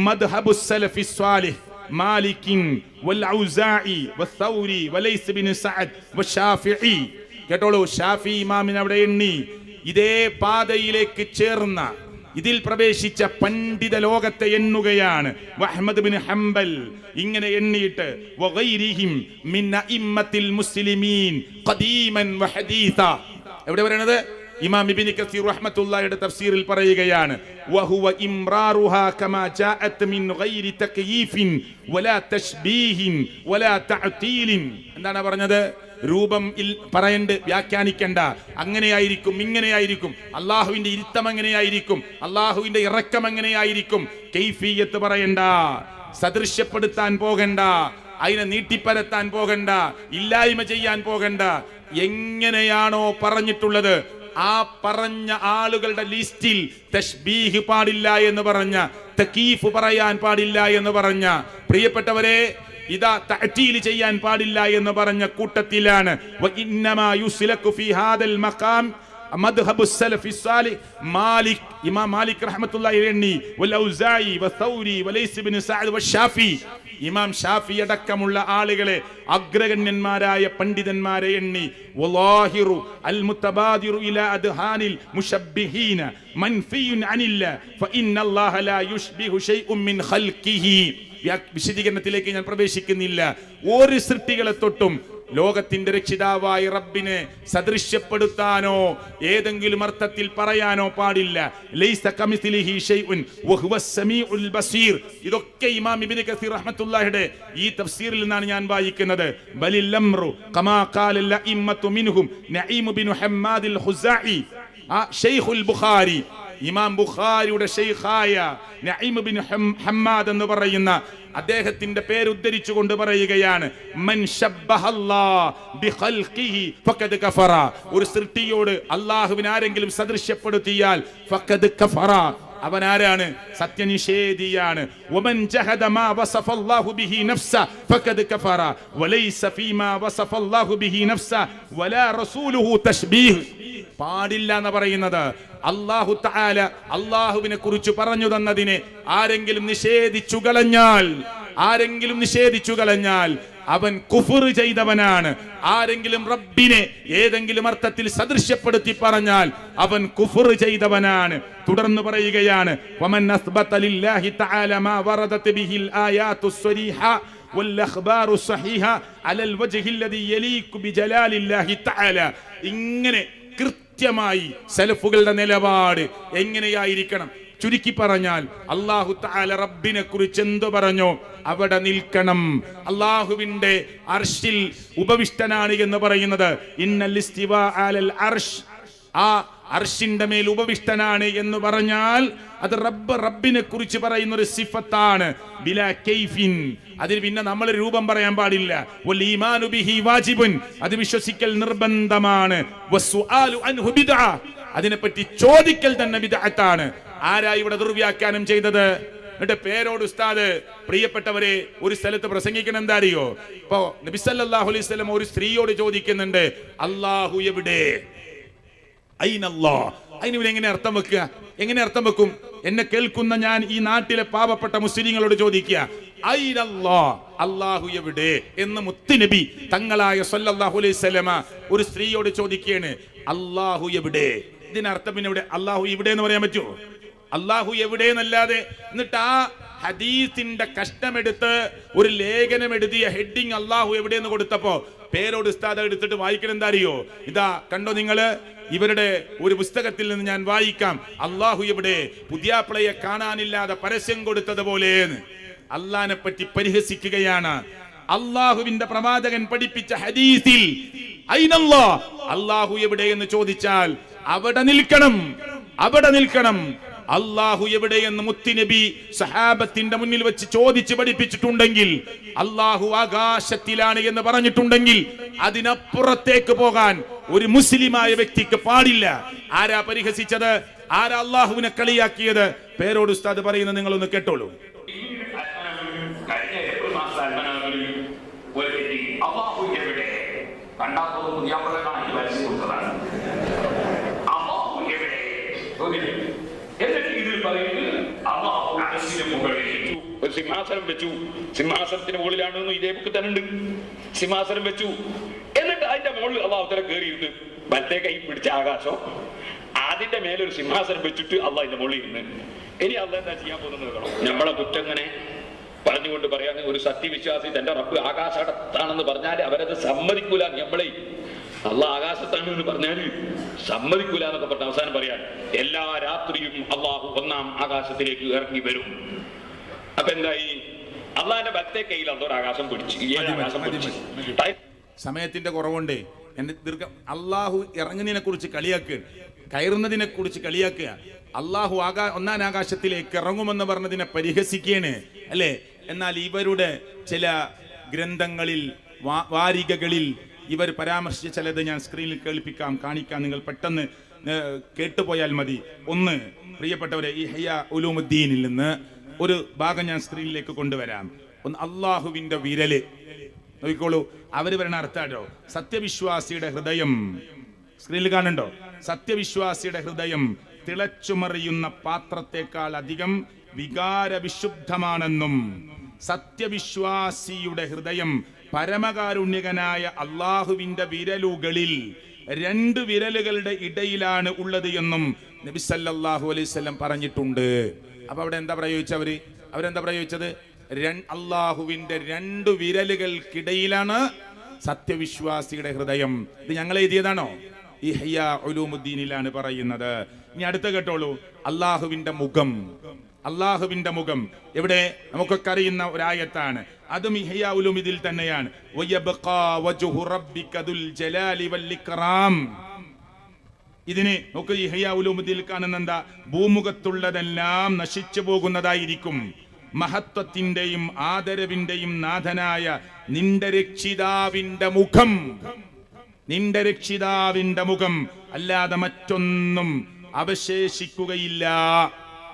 Speaker 1: മദ്ഹബു സലഫി സ്വാലിഹ് മാലികിൻ വൽ ഔസാഇ വസ്സൗരി വലൈസ് ബിൻ സഅദ് വശാഫിഈ. കേട്ടോളൂ, ഷാഫി ഇമാമിനെ അവിടെ എണ്ണി. ഇതേ പാതയിലേക്ക് ചേർന്ന, ഇതിൽ പ്രവേശിച്ച പണ്ഡിത ലോകത്തെ എണ്ണുകയാണ്. അഹ്മദ് ബിൻ ഹംബൽ ഇങ്ങനെ എണ്ണിയിട്ട് വഗൈരിഹിം മിൻ അഇമ്മത്തിൽ മുസ്ലിമീൻ ഖദീമൻ വഹദീസ. എവിടെ പറയുന്നത്? ഇമാം ഇബ്നു കസീർ റഹ്മത്തുള്ളാഹിയുടെ തഫ്സീറിൽ പറയുകയാണ്, വഹുവ ഇംറാറുഹാ കമാ ജാഅത് മിൻ ഗൈരി തക്യീഫിൻ വലാ തശ്ബീഹിൻ വലാ തഅതീലിൻ. എന്താണ് പറഞ്ഞത്? രൂപം പറയണ്ട്, വ്യാഖ്യാനിക്കണ്ട, അങ്ങനെയായിരിക്കും ഇങ്ങനെയായിരിക്കും, അള്ളാഹുവിന്റെ ഇരുത്തം എങ്ങനെയായിരിക്കും, അള്ളാഹുവിന്റെ ഇറക്കം എങ്ങനെയായിരിക്കും, കൈഫിയത്ത് പറയണ്ട, സദൃശ്യപ്പെടുത്താൻ പോകണ്ട, അതിനെ നീട്ടിപ്പരത്താൻ പോകണ്ട, ഇല്ലായ്മ ചെയ്യാൻ പോകണ്ട. എങ്ങനെയാണോ പറഞ്ഞിട്ടുള്ളത് ആ പറഞ്ഞ ആളുകളുടെ ലിസ്റ്റിൽ തശ്ബീഹ് പാടില്ല എന്ന് പറഞ്ഞ, തകീഫ് പറയാൻ പാടില്ല എന്ന് പറഞ്ഞ, പ്രിയപ്പെട്ടവരെ ഇതാ തഅ്തീൽ ചെയ്യാൻ പാടില്ല എന്ന് പറഞ്ഞ കൂട്ടത്തിലാണ്. വഇന്നമാ യുസ്ലകു ഫീ ഹാദൽ മഖാം മദ്ഹബു സലഫി സാലിഹ് മാലിക്, ഇമാം മാലിക് റഹ്മത്തുള്ളാഹി അലൈഹി, വൽ ഔസാഇ വസൗരി വലൈസ് ഇബ്നു സഅദ് വശാഫി, ഇമാം ഷാഫി അടക്കമുള്ള ആളുകളെ അഗ്രഗണ്യന്മാരായ പണ്ഡിതന്മാരെ എണ്ണി. വലാഹിറു അൽ മുതബാദിറു ഇലാ അദ്ഹാനിൽ മുശബ്ബിഹീന മൻഫിയുൻ അനില്ല ഫഇന്നല്ലാഹ ലാ യുശ്ബിഹു ശൈഉൻ മിൻ ഖൽഖിഹി. വിശദീകരണത്തിലേക്ക് ഞാൻ പ്രവേശിക്കുന്നില്ല. ഒരു സൃഷ്ടികളെ തൊട്ടും ലോകത്തിന്റെ രക്ഷിതാവായ റബ്ബിനെ സദൃശ്യപ്പെടുത്താനോ ഏതെങ്കിലും അർത്ഥത്തിൽ പറയാനോ പാടില്ല. ലൈസ കമിസ്ലിഹി ശൈഉൻ വഹുവസ് സമീഉൽ ബസീർ. ഇതൊക്കെ ഇമാം ഇബ്നു കസീർ റഹ്മത്തുള്ളാഹിയുടെ ഈ തഫ്സീറിൽ നിന്നാണ് ഞാൻ വായിക്കുന്നത്. ബലിൽ അംറു കമാ ഖാല അൽഇമ്മത്തു മിൻഹും നഈം ഇബ്നു ഹമ്മാദിൽ ഖുസാഇ, ശൈഖുൽ ബുഖാരി, ഇമാം ബുഖാരിയുടെ ശൈഖായ നഈം ഇബ്നു ഹമ്മാദ് എന്ന് പറയുന്ന അദ്ദേഹത്തിന്റെ പേര് ഉദ്ധരിച്ചുകൊണ്ട് പറയുകയാണ്, മൻ ശബ്ബഹല്ലാഹ് ബിഖൽഖിഹി ഫഖദ് കഫറ. ഒരു സൃഷ്ടിയോട് അല്ലാഹുവിനെ ആരെങ്കിലും സദൃശ്യപ്പെടുത്തിയാൽ ഫഖദ് കഫറ, അവൻ ആരാണ്? സത്യനിഷേധിയാണ്. വമൻ ജഹദ മാ വസഫല്ലാഹു ബിഹി നഫ്സ ഫഖദ് കഫറ വലൈസ ഫീമാ വസഫല്ലാഹു ബിഹി നഫ്സ വലാ റസൂലുഹു തശ്ബീഹ്. പാടില്ല എന്ന് പറയുന്നത് അല്ലാഹു തആല അല്ലാഹുവിനെ കുറിച്ച് പറഞ്ഞു തന്നതിനെ ആരെങ്കിലും നിഷേധിച്ചു കളഞ്ഞാൽ അവൻ കുഫർ ചെയ്തവനാണ്. ആരെങ്കിലും റബ്ബിനെ ഏതെങ്കിലും അർത്ഥത്തിൽ സദൃശ്യപ്പെടുത്തി പറഞ്ഞാൽ അവൻ കുഫർ ചെയ്തവനാണ്. തുടർന്ന് പറയുകയാണ്, വമൻ അസ്ബത ലില്ലാഹി തആല മാ വറദത് ബിഹിൽ ആയാതുസ് സ്വരീഹ വൽ അഖ്ബാറു സ്വഹീഹ അലൽ വജ്ഹിൽ ലദി യലീഖു ബിജലാലില്ലാഹി തആല. ഇങ്ങനെ കൃത്യമായി സലഫുകളുടെ നിലപാട് എങ്ങനെയായിരിക്കണം? ചുരുക്കി പറഞ്ഞാൽ അല്ലാഹു തആല റബ്ബിനെ കുറിച്ച് എന്തു പറഞ്ഞോ അവിടെ നിൽക്കണം. അല്ലാഹുവിന്റെ അർശിൽ ഉപവിഷ്ടനാണ് എന്ന് പറയുന്നത് ഇന്നൽ ഇസ്തിവാ അലൽ അർശ്, ആ അർശിന്റെ മേൽ ഉപവിഷ്ടനാണ് എന്ന് പറഞ്ഞാൽ അത് റബ്ബിനെ കുറിച്ച് പറയുന്ന ഒരു സിഫത്താണ്. ബിലാ കൈഫിൻ, അതിൽ പിന്നെ നമ്മൾ രൂപം പറയാൻ പാടില്ല. വൽ ഈമാനു ബിഹി വാജിബുൻ, അത് വിശ്വസിക്കൽ നിർബന്ധമാണ്. വസ്സുആലു അൻഹു ബിദ്അ, അതിനെപ്പറ്റി ചോദിക്കൽ തന്നെ ബിദ്അത്താണ്. ആരാ ഇവിടെ ദുർവ്യാഖ്യാനം ചെയ്തത്? എന്നിട്ട് പേരോട് ഉസ്താദ്, പ്രിയപ്പെട്ടവരെ, ഒരു സ്ഥലത്ത് പ്രസംഗിക്കണം എന്താ അറിയോ? ഇപ്പോ നബി സല്ലല്ലാഹു അലൈഹി വസല്ലം ഒരു സ്ത്രീയോട് ചോദിക്കുന്നുണ്ട്, അല്ലാഹു എവിടെ? അതിന് എങ്ങനെ അർത്ഥം വെക്കുക? എങ്ങനെ അർത്ഥം വെക്കും? എന്നെ കേൾക്കുന്ന ഞാൻ ഈ നാട്ടിലെ പാവപ്പെട്ട മുസ്ലിങ്ങളോട് ചോദിക്കുക, അല്ലാഹു എവിടെ എന്ന് മുത്തുനബി തങ്ങളായ സല്ലല്ലാഹു അലൈഹി വസല്ലമ ഒരു സ്ത്രീയോട് ചോദിക്കുകയാണ്, അല്ലാഹു എവിടെ? ഇതിനർത്ഥം പിന്നെ ഇവിടെ അല്ലാഹു ഇവിടെ എന്ന് പറയാൻ പറ്റുമോ? അല്ലാഹു എവിടെ എന്നല്ലാതെ. എന്നിട്ട് ആ ഹദീസിന്റെ കഷ്ടമെടുത്ത് ഒരു ലേഖനം എഴുതിയ ഹെഡിങ് അല്ലാഹു എവിടെയെന്ന് കൊടുത്തപ്പോ പേരോട് ഉസ്താദ് എടുത്തിട്ട് വായിക്കണം എന്താ അറിയോ? ഇതാ കണ്ടോ നിങ്ങള്, ഇവരുടെ ഒരു പുസ്തകത്തിൽ നിന്ന് ഞാൻ വായിക്കാം. അല്ലാഹു എവിടെ? പുതിയാപ്പിളയെ കാണാനില്ലാതെ പരസ്യം കൊടുത്തതുപോലെ അല്ലാഹനെ പറ്റി പരിഹസിക്കുകയാണ്. അല്ലാഹുവിന്റെ പ്രവാചകൻ പഠിപ്പിച്ച ഹദീസിൽ അല്ലാഹു എവിടെ എന്ന് ചോദിച്ചാൽ അവിടെ നിൽക്കണം. അല്ലാഹു എവിടെയെന്ന് മുത്തുനബി സഹാബത്തിന്റെ മുന്നിൽ വെച്ച് ചോദിച്ച് പഠിപ്പിച്ചിട്ടുണ്ടെങ്കിൽ, അല്ലാഹു ആകാശത്തിലാണ് എന്ന് പറഞ്ഞിട്ടുണ്ടെങ്കിൽ അതിനപ്പുറത്തേക്ക് പോകാൻ ഒരു മുസ്ലിമായ വ്യക്തിക്ക് പാടില്ല. ആരാ പരിഹസിച്ചത്? ആരാ അല്ലാഹുവിനെ കളിയാക്കിയത്? പേരോട് ഉസ്താദ് പറയുന്നത് നിങ്ങളൊന്ന് കേട്ടോളൂ.
Speaker 4: ഒരു സിംഹാസനം വെച്ചു, സിംഹാസനത്തിന് മുകളിലാണെന്ന് ഇതേ ബുക്ക് തന്നെ ഉണ്ട്. സിംഹാസനം വെച്ചു, എന്നിട്ട് അതിന്റെ മുകളിൽ അള്ളാഹു തആല കയറിയിരുന്നു. വലത്തെ കൈ പിടിച്ച ആകാശം, അതിന്റെ മേലൊരു സിംഹാസനം വെച്ചിട്ട് അള്ളാഹ് അതിന്റെ മുകളിൽ ഇരുന്ന്. ഇനി അള്ളാഹ് എന്താ ചെയ്യാൻ പോകുന്നത് നോക്കണം. നമ്മളെ കുറ്റങ്ങനെ പറഞ്ഞുകൊണ്ട് പറയാൻ, ഒരു സത്യവിശ്വാസി തന്റെ റബ്ബ് ആകാശത്താണെന്ന് പറഞ്ഞാൽ അവരത് സമ്മതിക്കൂല. നമ്മളെ അള്ളാഹ് ആകാശത്താണ് എന്ന് പറഞ്ഞാൽ സമ്മതിക്കൂല എന്നൊക്കെ പറഞ്ഞ അവസാനം പറയാൻ, എല്ലാ രാത്രിയും അള്ളാഹു ഒന്നാം ആകാശത്തിലേക്ക് ഇറങ്ങി വരും. അപ്പൊ എന്തായി? അള്ളാഹിന്റെ വലത്തെ കയ്യിൽ അന്തോ ആകാശം പിടിച്ചു.
Speaker 1: സമയത്തിന്റെ കുറവുണ്ട്. എന്റെ അള്ളാഹു ഇറങ്ങുന്നതിനെ കുറിച്ച് കളിയാക്കുക, കയറുന്നതിനെ കുറിച്ച് കളിയാക്കുക. അള്ളാഹു ഒന്നാം ആകാശത്തിലേക്ക് ഇറങ്ങുമെന്ന് പറഞ്ഞതിനെ പരിഹസിക്കുകയാണ് അല്ലേ? എന്നാൽ ഇവരുടെ ചില ഗ്രന്ഥങ്ങളിൽ വാരികകളിൽ ഇവർ പരാമർശിച്ച ചിലത് ഞാൻ സ്ക്രീനിൽ കാണിക്കാം. നിങ്ങൾ പെട്ടെന്ന് കേട്ടുപോയാൽ മതി. ഒന്ന്, പ്രിയപ്പെട്ടവരെ, ഈ ഇഹ്യാ ഉലൂമുദ്ദീനിൽ നിന്ന് ഒരു ഭാഗം ഞാൻ സ്ക്രീനിലേക്ക് കൊണ്ടുവരാം. ഒന്ന്, അള്ളാഹുവിന്റെ വിരല് നോക്കിക്കോളൂ. അവര് പറയുന്ന അർത്ഥാട്ടോ, സത്യവിശ്വാസിയുടെ ഹൃദയം സ്ക്രീനിൽ കാണുന്നുണ്ടോ? സത്യവിശ്വാസിയുടെ ഹൃദയം തിളച്ചുമറിയുന്ന പാത്രത്തെക്കാൾ അധികം വികാരവിശുദ്ധമാണെന്നും സത്യവിശ്വാസിയുടെ ഹൃദയം പരമകാരുണ്യകനായ അള്ളാഹുവിന്റെ വിരലുകളിൽ 2 വിരലുകളുടെ ഇടയിലാണ് ഉള്ളത് എന്നും നബി സല്ലല്ലാഹു അലൈഹി വസല്ലം പറഞ്ഞിട്ടുണ്ട്. അപ്പൊ അവിടെ എന്താ അവരെന്താ പ്രയോഗിച്ചത്? അള്ളാഹുവിന്റെ 2 വിരലുകൾക്കിടയിലാണ് സത്യവിശ്വാസിയുടെ ഹൃദയം. ഇത് ഞങ്ങൾ എഴുതിയതാണോ? ഇഹ്യാ ഉലൂമുദ്ദീനിലാണ് പറയുന്നത്. ഇനി അടുത്ത കേട്ടോളൂ. അള്ളാഹുവിന്റെ മുഖം എവിടെ? നമുക്കൊക്കെ അറിയുന്ന ഒരായത്താണ്. അതും ഇഹ്യാ ഉലൂമുദ്ദീനിൽ തന്നെയാണ്. വയബ്ഖാ വജ്ഹു റബ്ബിക ദുൽ ജലാലി വൽ ഇക്റാം. ഇതിന് നമുക്ക് ഇഹ്യാ ഉലൂമുദ്ദീനിൽ കാണുന്ന എന്താ? ഭൂമുഖത്തുള്ളതെല്ലാം നശിച്ചു പോകുന്നതായിരിക്കും, മഹത്വത്തിന്റെയും ആദരവിന്റെയും നാഥനായ നിന്റെ രക്ഷിതാവിന്റെ മുഖം അല്ലാതെ മറ്റൊന്നും അവശേഷിക്കുകയില്ല.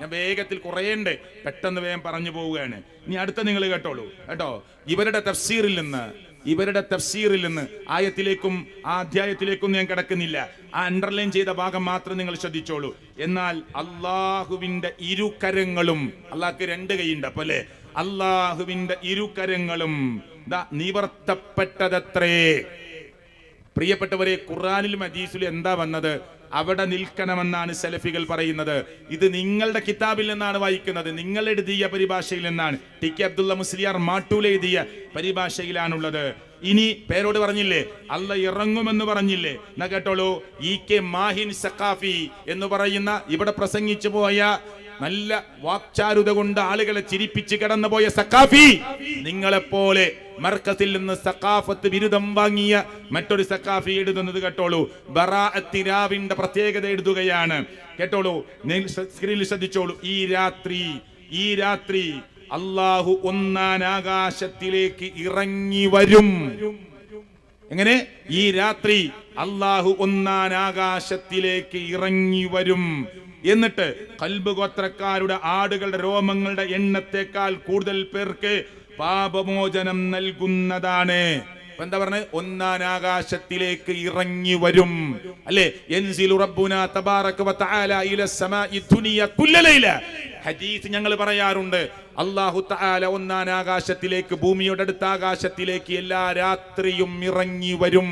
Speaker 1: ഞാൻ വേഗത്തിൽ കുറേയുണ്ട്, പെട്ടെന്ന് വേഗം പറഞ്ഞു പോവുകയാണ്. ഇനി അടുത്ത നിങ്ങൾ കേട്ടോ. ഇവരുടെ തഫ്സീറിൽ നിന്ന് ആയത്തിലേക്കും ആ അധ്യായത്തിലേക്കും ഞാൻ കിടക്കുന്നില്ല. ആ അണ്ടർലൈൻ ചെയ്ത ഭാഗം മാത്രം നിങ്ങൾ ശ്രദ്ധിച്ചോളൂ. എന്നാൽ അള്ളാഹുവിന്റെ ഇരുകരങ്ങളും, അള്ളാഹ്ക്ക് 2 കൈയുണ്ട്, അപ്പൊ അല്ലെ, അള്ളാഹുവിന്റെ ഇരുകരങ്ങളും നിവർത്തപ്പെട്ടതത്രേ. പ്രിയപ്പെട്ടവരെ, ഖുർആനിലും ഹദീസിലും എന്താ വന്നത്? അവിടെ നിൽക്കണമെന്നാണ് സലഫികൾ പറയുന്നത്. ഇത് നിങ്ങളുടെ കിതാബിൽ നിന്നാണ് വായിക്കുന്നത്, നിങ്ങൾ എഴുതിയ പരിഭാഷയിൽ നിന്നാണ്. ടി.കെ. അബ്ദുള്ള മുസ്ലിയാർ മാട്ടൂൽ എഴുതിയ പരിഭാഷയിലാണുള്ളത്. ഇനി പേരോട് പറഞ്ഞില്ലേ, അല്ല ഇറങ്ങുമെന്ന് പറഞ്ഞില്ലേ? എന്നാ കേട്ടോളൂ. ഇ.കെ. മാഹിൻ സഖാഫി എന്ന് പറയുന്ന ഇവിടെ പ്രസംഗിച്ചു പോയ, നല്ല വാക്ചാരുത കൊണ്ട് ആളുകളെ ചിരിപ്പിച്ച് കടന്നുപോയ സഖാഫി, നിങ്ങളെപ്പോലെ മർക്കസിൽ നിന്ന് സഖാഫത്ത് ബിരുദം വാങ്ങിയ മറ്റൊരു സഖാഫി എഴുതുന്നത് കേട്ടോളൂ. ബറാഅത്തിരാവിന്റെ പ്രത്യേകത എഴുതുകയാണ്. കേട്ടോളൂ, സ്ക്രീനിൽ ശ്രദ്ധിച്ചോളൂ. ഈ രാത്രി അള്ളാഹു 1-ാം ആകാശത്തിലേക്ക് ഇറങ്ങി വരും. എങ്ങനെ? ഈ രാത്രി അള്ളാഹു 1-ാം ആകാശത്തിലേക്ക് ഇറങ്ങി വരും. എന്നിട്ട് ഖൽബ് ഗോത്രക്കാരുടെ ആടുകളുടെ രോമങ്ങളുടെ എണ്ണത്തെക്കാൾ കൂടുതൽ പേർക്ക് പാപമോചനം നൽകുന്നതാണ്. എന്താ പറഞ്ഞത്? 1-ാം ആകാശത്തിലേക്ക് ഇറങ്ങി വരും, അല്ലേ? യൻസിലു റബ്ബുനാ തബാറക വ തആല ഇല സമാഇ ദുനിയ കുല്ല ലൈല. ഹദീസ് ഞങ്ങൾ പറയാറുണ്ട്, അല്ലാഹു തആല 1-ാം ആകാശത്തിലേക്ക്, ഭൂമിയുടെ അടുത്ത ആകാശത്തിലേക്ക് എല്ലാ രാത്രിയും ഇറങ്ങി വരും.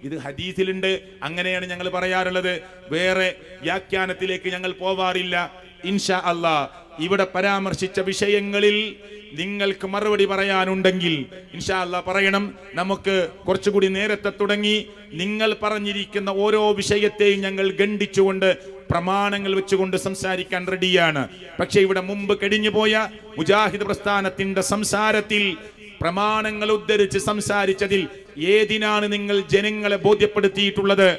Speaker 1: ഇത് ഹദീസിലുണ്ട്, അങ്ങനെയാണ് ഞങ്ങൾ പറയാറുള്ളത്. വേറെ വ്യാഖ്യാനത്തിലേക്ക് ഞങ്ങൾ പോവാറില്ല. ഇൻഷാ അല്ലാഹ് ഇവിടെ പരാമർശിച്ച വിഷയങ്ങളിൽ നിങ്ങൾക്ക് മറുപടി പറയാനുണ്ടെങ്കിൽ ഇൻഷാ അല്ലാഹ് പറയണം. നമുക്ക് കുറച്ചുകൂടി നേരത്തെ തുടങ്ങി നിങ്ങൾ പറഞ്ഞിരിക്കുന്ന ഓരോ വിഷയത്തെയും ഞങ്ങൾ ഖണ്ഡിച്ചുകൊണ്ട് പ്രമാണങ്ങൾ വെച്ചുകൊണ്ട് സംസാരിക്കാൻ റെഡിയാണ്. പക്ഷെ ഇവിടെ മുമ്പ് കഴിഞ്ഞുപോയ മുജാഹിദ് പ്രസ്ഥാനത്തിന്റെ സംസാരത്തിൽ പ്രമാണങ്ങൾ ഉദ്ധരിച്ച് സംസാരിച്ചതിൽ ഏതിനാണ് നിങ്ങൾ ജനങ്ങളെ ബോധ്യപ്പെടുത്തിയിട്ടുള്ളത്?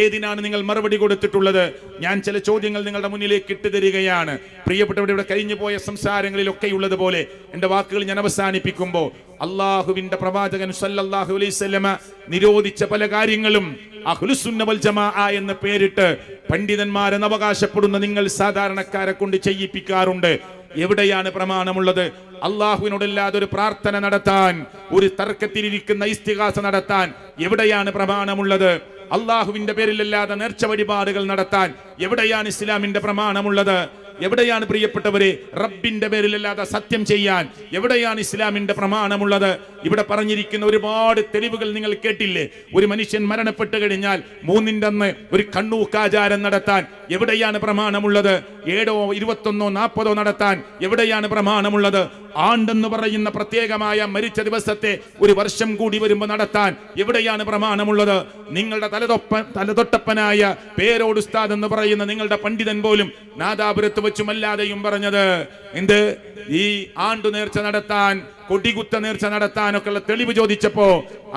Speaker 1: ഏതിനാണ് നിങ്ങൾ മറുപടി കൊടുത്തിട്ടുള്ളത്? ഞാൻ ചില ചോദ്യങ്ങൾ നിങ്ങളുടെ മുന്നിലേക്ക് ഇട്ടുതരികയാണ്. പ്രിയപ്പെട്ടവരുടെ ഇവിടെ കഴിഞ്ഞു പോയ സംസാരങ്ങളിലൊക്കെ ഉള്ളതുപോലെ എന്റെ വാക്കുകൾ ഞാൻ അവസാനിപ്പിക്കുമ്പോൾ, അള്ളാഹുവിന്റെ പ്രവാചകൻ സല്ലല്ലാഹു അലൈഹി വസല്ലമ നിരോധിച്ച പല കാര്യങ്ങളും അഹ്ലുസുന്ന വൽ ജമാഅ എന്ന് പേരിട്ട് പണ്ഡിതന്മാരെന്ന് അവകാശപ്പെടുന്ന നിങ്ങൾ സാധാരണക്കാരെ കൊണ്ട് ചെയ്യിപ്പിക്കാറുണ്ട്. എവിടെയാണ് പ്രമാണമുള്ളത്? അള്ളാഹുവിനോടല്ലാതെ ഒരു പ്രാർത്ഥന നടത്താൻ, ഒരു തർക്കത്തിലിരിക്കുന്ന ഇസ്തിഗാസ നടത്താൻ എവിടെയാണ് പ്രമാണമുള്ളത്? അള്ളാഹുവിന്റെ പേരിലല്ലാതെ നേർച്ച വഴിപാടുകൾ നടത്താൻ എവിടെയാണ് ഇസ്ലാമിന്റെ പ്രമാണമുള്ളത്? എവിടെയാണ് പ്രിയപ്പെട്ടവരെ റബ്ബിന്റെ പേരിലല്ലാതെ സത്യം ചെയ്യാൻ എവിടെയാണ് ഇസ്ലാമിന്റെ പ്രമാണമുള്ളത്? ഇവിടെ പറഞ്ഞിരിക്കുന്ന ഒരുപാട് തെളിവുകൾ നിങ്ങൾ കേട്ടില്ലേ? ഒരു മനുഷ്യൻ മരണപ്പെട്ടു കഴിഞ്ഞാൽ 3-ന്റെ അന്ന് ഒരു കണ്ണൂക്കാചാരം നടത്താൻ എവിടെയാണ് പ്രമാണമുള്ളത്? 7, 21, 40 നടത്താൻ എവിടെയാണ് പ്രമാണമുള്ളത്? ആണ്ടെന്ന് പറയുന്ന പ്രത്യേകമായ മരിച്ച ദിവസത്തെ ഒരു വർഷം കൂടി വരുമ്പോൾ നടത്താൻ എവിടെയാണ് പ്രമാണമുള്ളത്? നിങ്ങളുടെ തലതൊട്ടപ്പനായ പേരോട് ഉസ്താദ് എന്ന് പറയുന്ന നിങ്ങളുടെ പണ്ഡിതൻ പോലും നാദാപുരത്ത് വെച്ചുമല്ലാതെയും പറഞ്ഞത് എന്ത്? ഈ ആണ്ടു നേർച്ച നടത്താൻ, കൊടികുത്ത നേർച്ച നടത്താനൊക്കെയുള്ള തെളിവ് ചോദിച്ചപ്പോ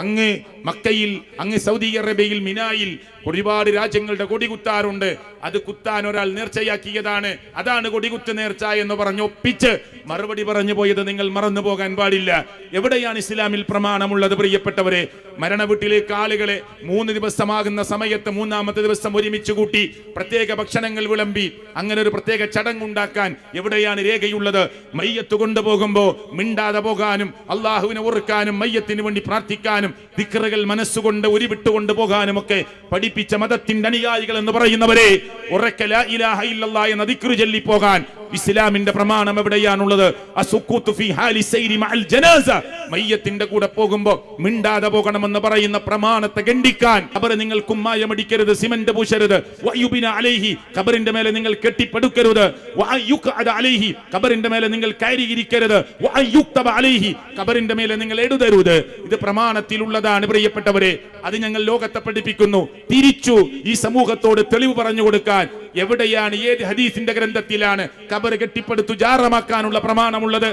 Speaker 1: അങ്ങ് മക്കയിൽ, അങ്ങ് സൗദി അറേബ്യയിൽ മിനായിൽ ഒരുപാട് രാജ്യങ്ങളുടെ കൊടികുത്താറുണ്ട്, അത് കുത്താൻ ഒരാൾ നേർച്ചയാക്കിയതാണ്, അതാണ് കൊടികുത്ത് നേർച്ച എന്ന് പറഞ്ഞ് ഒപ്പിച്ച് മറുപടി പറഞ്ഞു പോയത് നിങ്ങൾ മറന്നു പോകാൻ പാടില്ല. എവിടെയാണ് ഇസ്ലാമിൽ പ്രമാണമുള്ളത് പ്രിയപ്പെട്ടവരെ? മരണ വീട്ടിലേക്ക് ആളുകളെ 3 ദിവസമാകുന്ന സമയത്ത് 3-ാമത്തെ ദിവസം ഒരുമിച്ച് കൂട്ടി പ്രത്യേക ഭക്ഷണങ്ങൾ വിളമ്പി അങ്ങനെ ഒരു പ്രത്യേക ചടങ്ങുണ്ടാക്കാൻ എവിടെയാണ് രേഖയുള്ളത്? മയ്യത്ത് കൊണ്ടുപോകുമ്പോ മിണ്ടാതെ പോകാനും അള്ളാഹുവിനെ ഓർക്കാനും മയ്യത്തിന് വേണ്ടി പ്രാർത്ഥിക്കാനും ദിക്റുകൾ മനസ്സുകൊണ്ട് ഉരുവിട്ടുകൊണ്ട് പോകാനും ഒക്കെ പഠിപ്പിച്ച മതത്തിന്റെ അനുയായികൾ എന്ന് പറയുന്നവരെ, ഉറക്കെ ലാ ഇലാഹ ഇല്ലല്ലാഹ് എന്ന ദിക്റ് ചൊല്ലി പോകാൻ ഇസ്ലാമിന്റെ പ്രമാണം എവിടെയാണുള്ളത്? അസുക്കൂതു ഫീ ഹാലി സൈരി മഅൽ ജനാസ, മയ്യത്തിന്റെ കൂടെ പോകുമ്പോൾ മിണ്ടാതെ പോകണമെന്ന് പറയുന്ന പ്രമാണത്തെ ഖണ്ഡിക്കാൻ ഖബർ നിങ്ങൾ കുമ്മായമടിക്കരുത്, സിമന്റ് പൂശരുത്. വയുബിന അലൈഹി, ഖബറിന്റെ മേലെ നിങ്ങൾ കെട്ടിപ്പടുക്കരുത്. വഅയുഖഅദ അലൈഹി, ഖബറിന്റെ മേലെ നിങ്ങൾ കയറിയിരിക്കരുത്. വഅയുക്തബ അലൈഹി, ഖബറിന്റെ മേലെ നിങ്ങൾ എഴുതരുത്. ഇത് പ്രമാണത്തിലുള്ളതാണ് പ്രിയപ്പെട്ടവരെ. അത് ഞങ്ങൾ ലോകത്തെ പഠിപ്പിക്കുന്നു. തിരിച്ചു ഈ സമൂഹത്തോട് തെളിവ് പറഞ്ഞു കൊടുക്കാൻ എവിടെയാണ്, ഏത് ഹദീസിന്റെ ഗ്രന്ഥത്തിലാണ് ഖബർ കെട്ടിപ്പടുത്തു ജാറമാക്കാനുള്ള പ്രമാണമുള്ളത്?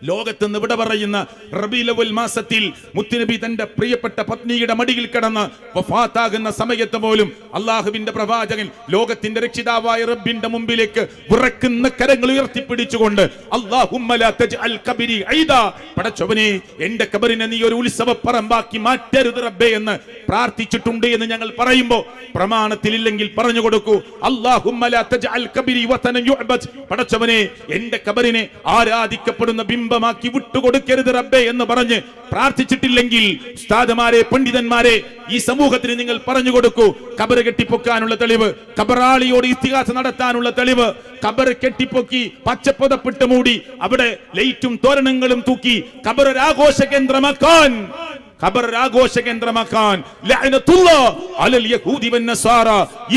Speaker 1: ലോകത്ത് വിട പറയുന്ന റബീഉൽ അവ്വൽ മാസത്തിൽ മുത്തുനബി തന്റെ പ്രിയപ്പെട്ട പത്നിയുടെ മടിയിൽ കിടന്ന് വഫാത്താകുന്ന സമയത്ത് പോലും അള്ളാഹുവിന്റെ പ്രവാചകൻ ലോകത്തിന്റെ രക്ഷിതാവായ റബ്ബിന്റെ മുമ്പിലേക്ക് വിറക്കുന്ന കരങ്ങൾ ഉയർത്തിപ്പിടിച്ചുകൊണ്ട് അല്ലാഹുമ്മ ലാ തജ്അൽ ഖബരി ഐദാ, പടച്ചവനെ എന്റെ ഖബറിനെ നീ ഒരു ഉത്സവ പറമ്പാക്കി മാറ്റരുത് റബ്ബേ എന്ന് പ്രാർത്ഥിച്ചിട്ടുണ്ട് എന്ന് ഞങ്ങൾ പറയുമ്പോൾ പ്രമാണത്തിലില്ലെങ്കിൽ പറഞ്ഞു കൊടുക്കൂ. അല്ലാഹുമ്മ ലാ തജ്അൽ ഖബരി വതനൻ യുഅബദ്, പടച്ചവനെ എന്റെ ഖബറിനെ ആരാധിക്കപ്പെടുന്ന ബിംബമാക്കി വിട്ടുകൊടുക്കരുത് റബ്ബേ എന്ന് പറഞ്ഞ് പ്രാർത്ഥിച്ചിട്ടില്ലെങ്കിൽ ഉസ്താദുമാരെ, പണ്ഡിതന്മാരെ, ഈ സമൂഹത്തിന് നിങ്ങൾ പറഞ്ഞു കൊടുക്കൂ. ഖബർ കെട്ടിപ്പൊക്കാനുള്ള തെളിവ്, ഖബറാളിയോട് ഇസ്തിഗാസ നടത്താനുള്ള തെളിവ്, ഖബർ കെട്ടിപ്പൊക്കി പച്ചപ്പുതപ്പിട്ട് മൂടി അവിടെ ലൈറ്റും തോരണങ്ങളും തൂക്കി ഖബർ ഒരു ആഘോഷ കേന്ദ്രമാക്കാൻ, ഖബർ ആഘോഷ കേന്ദ്രമാക്കാൻ ലഅനത്തുല്ലാഹ് അലൽ യഹൂദി വന്നസാറ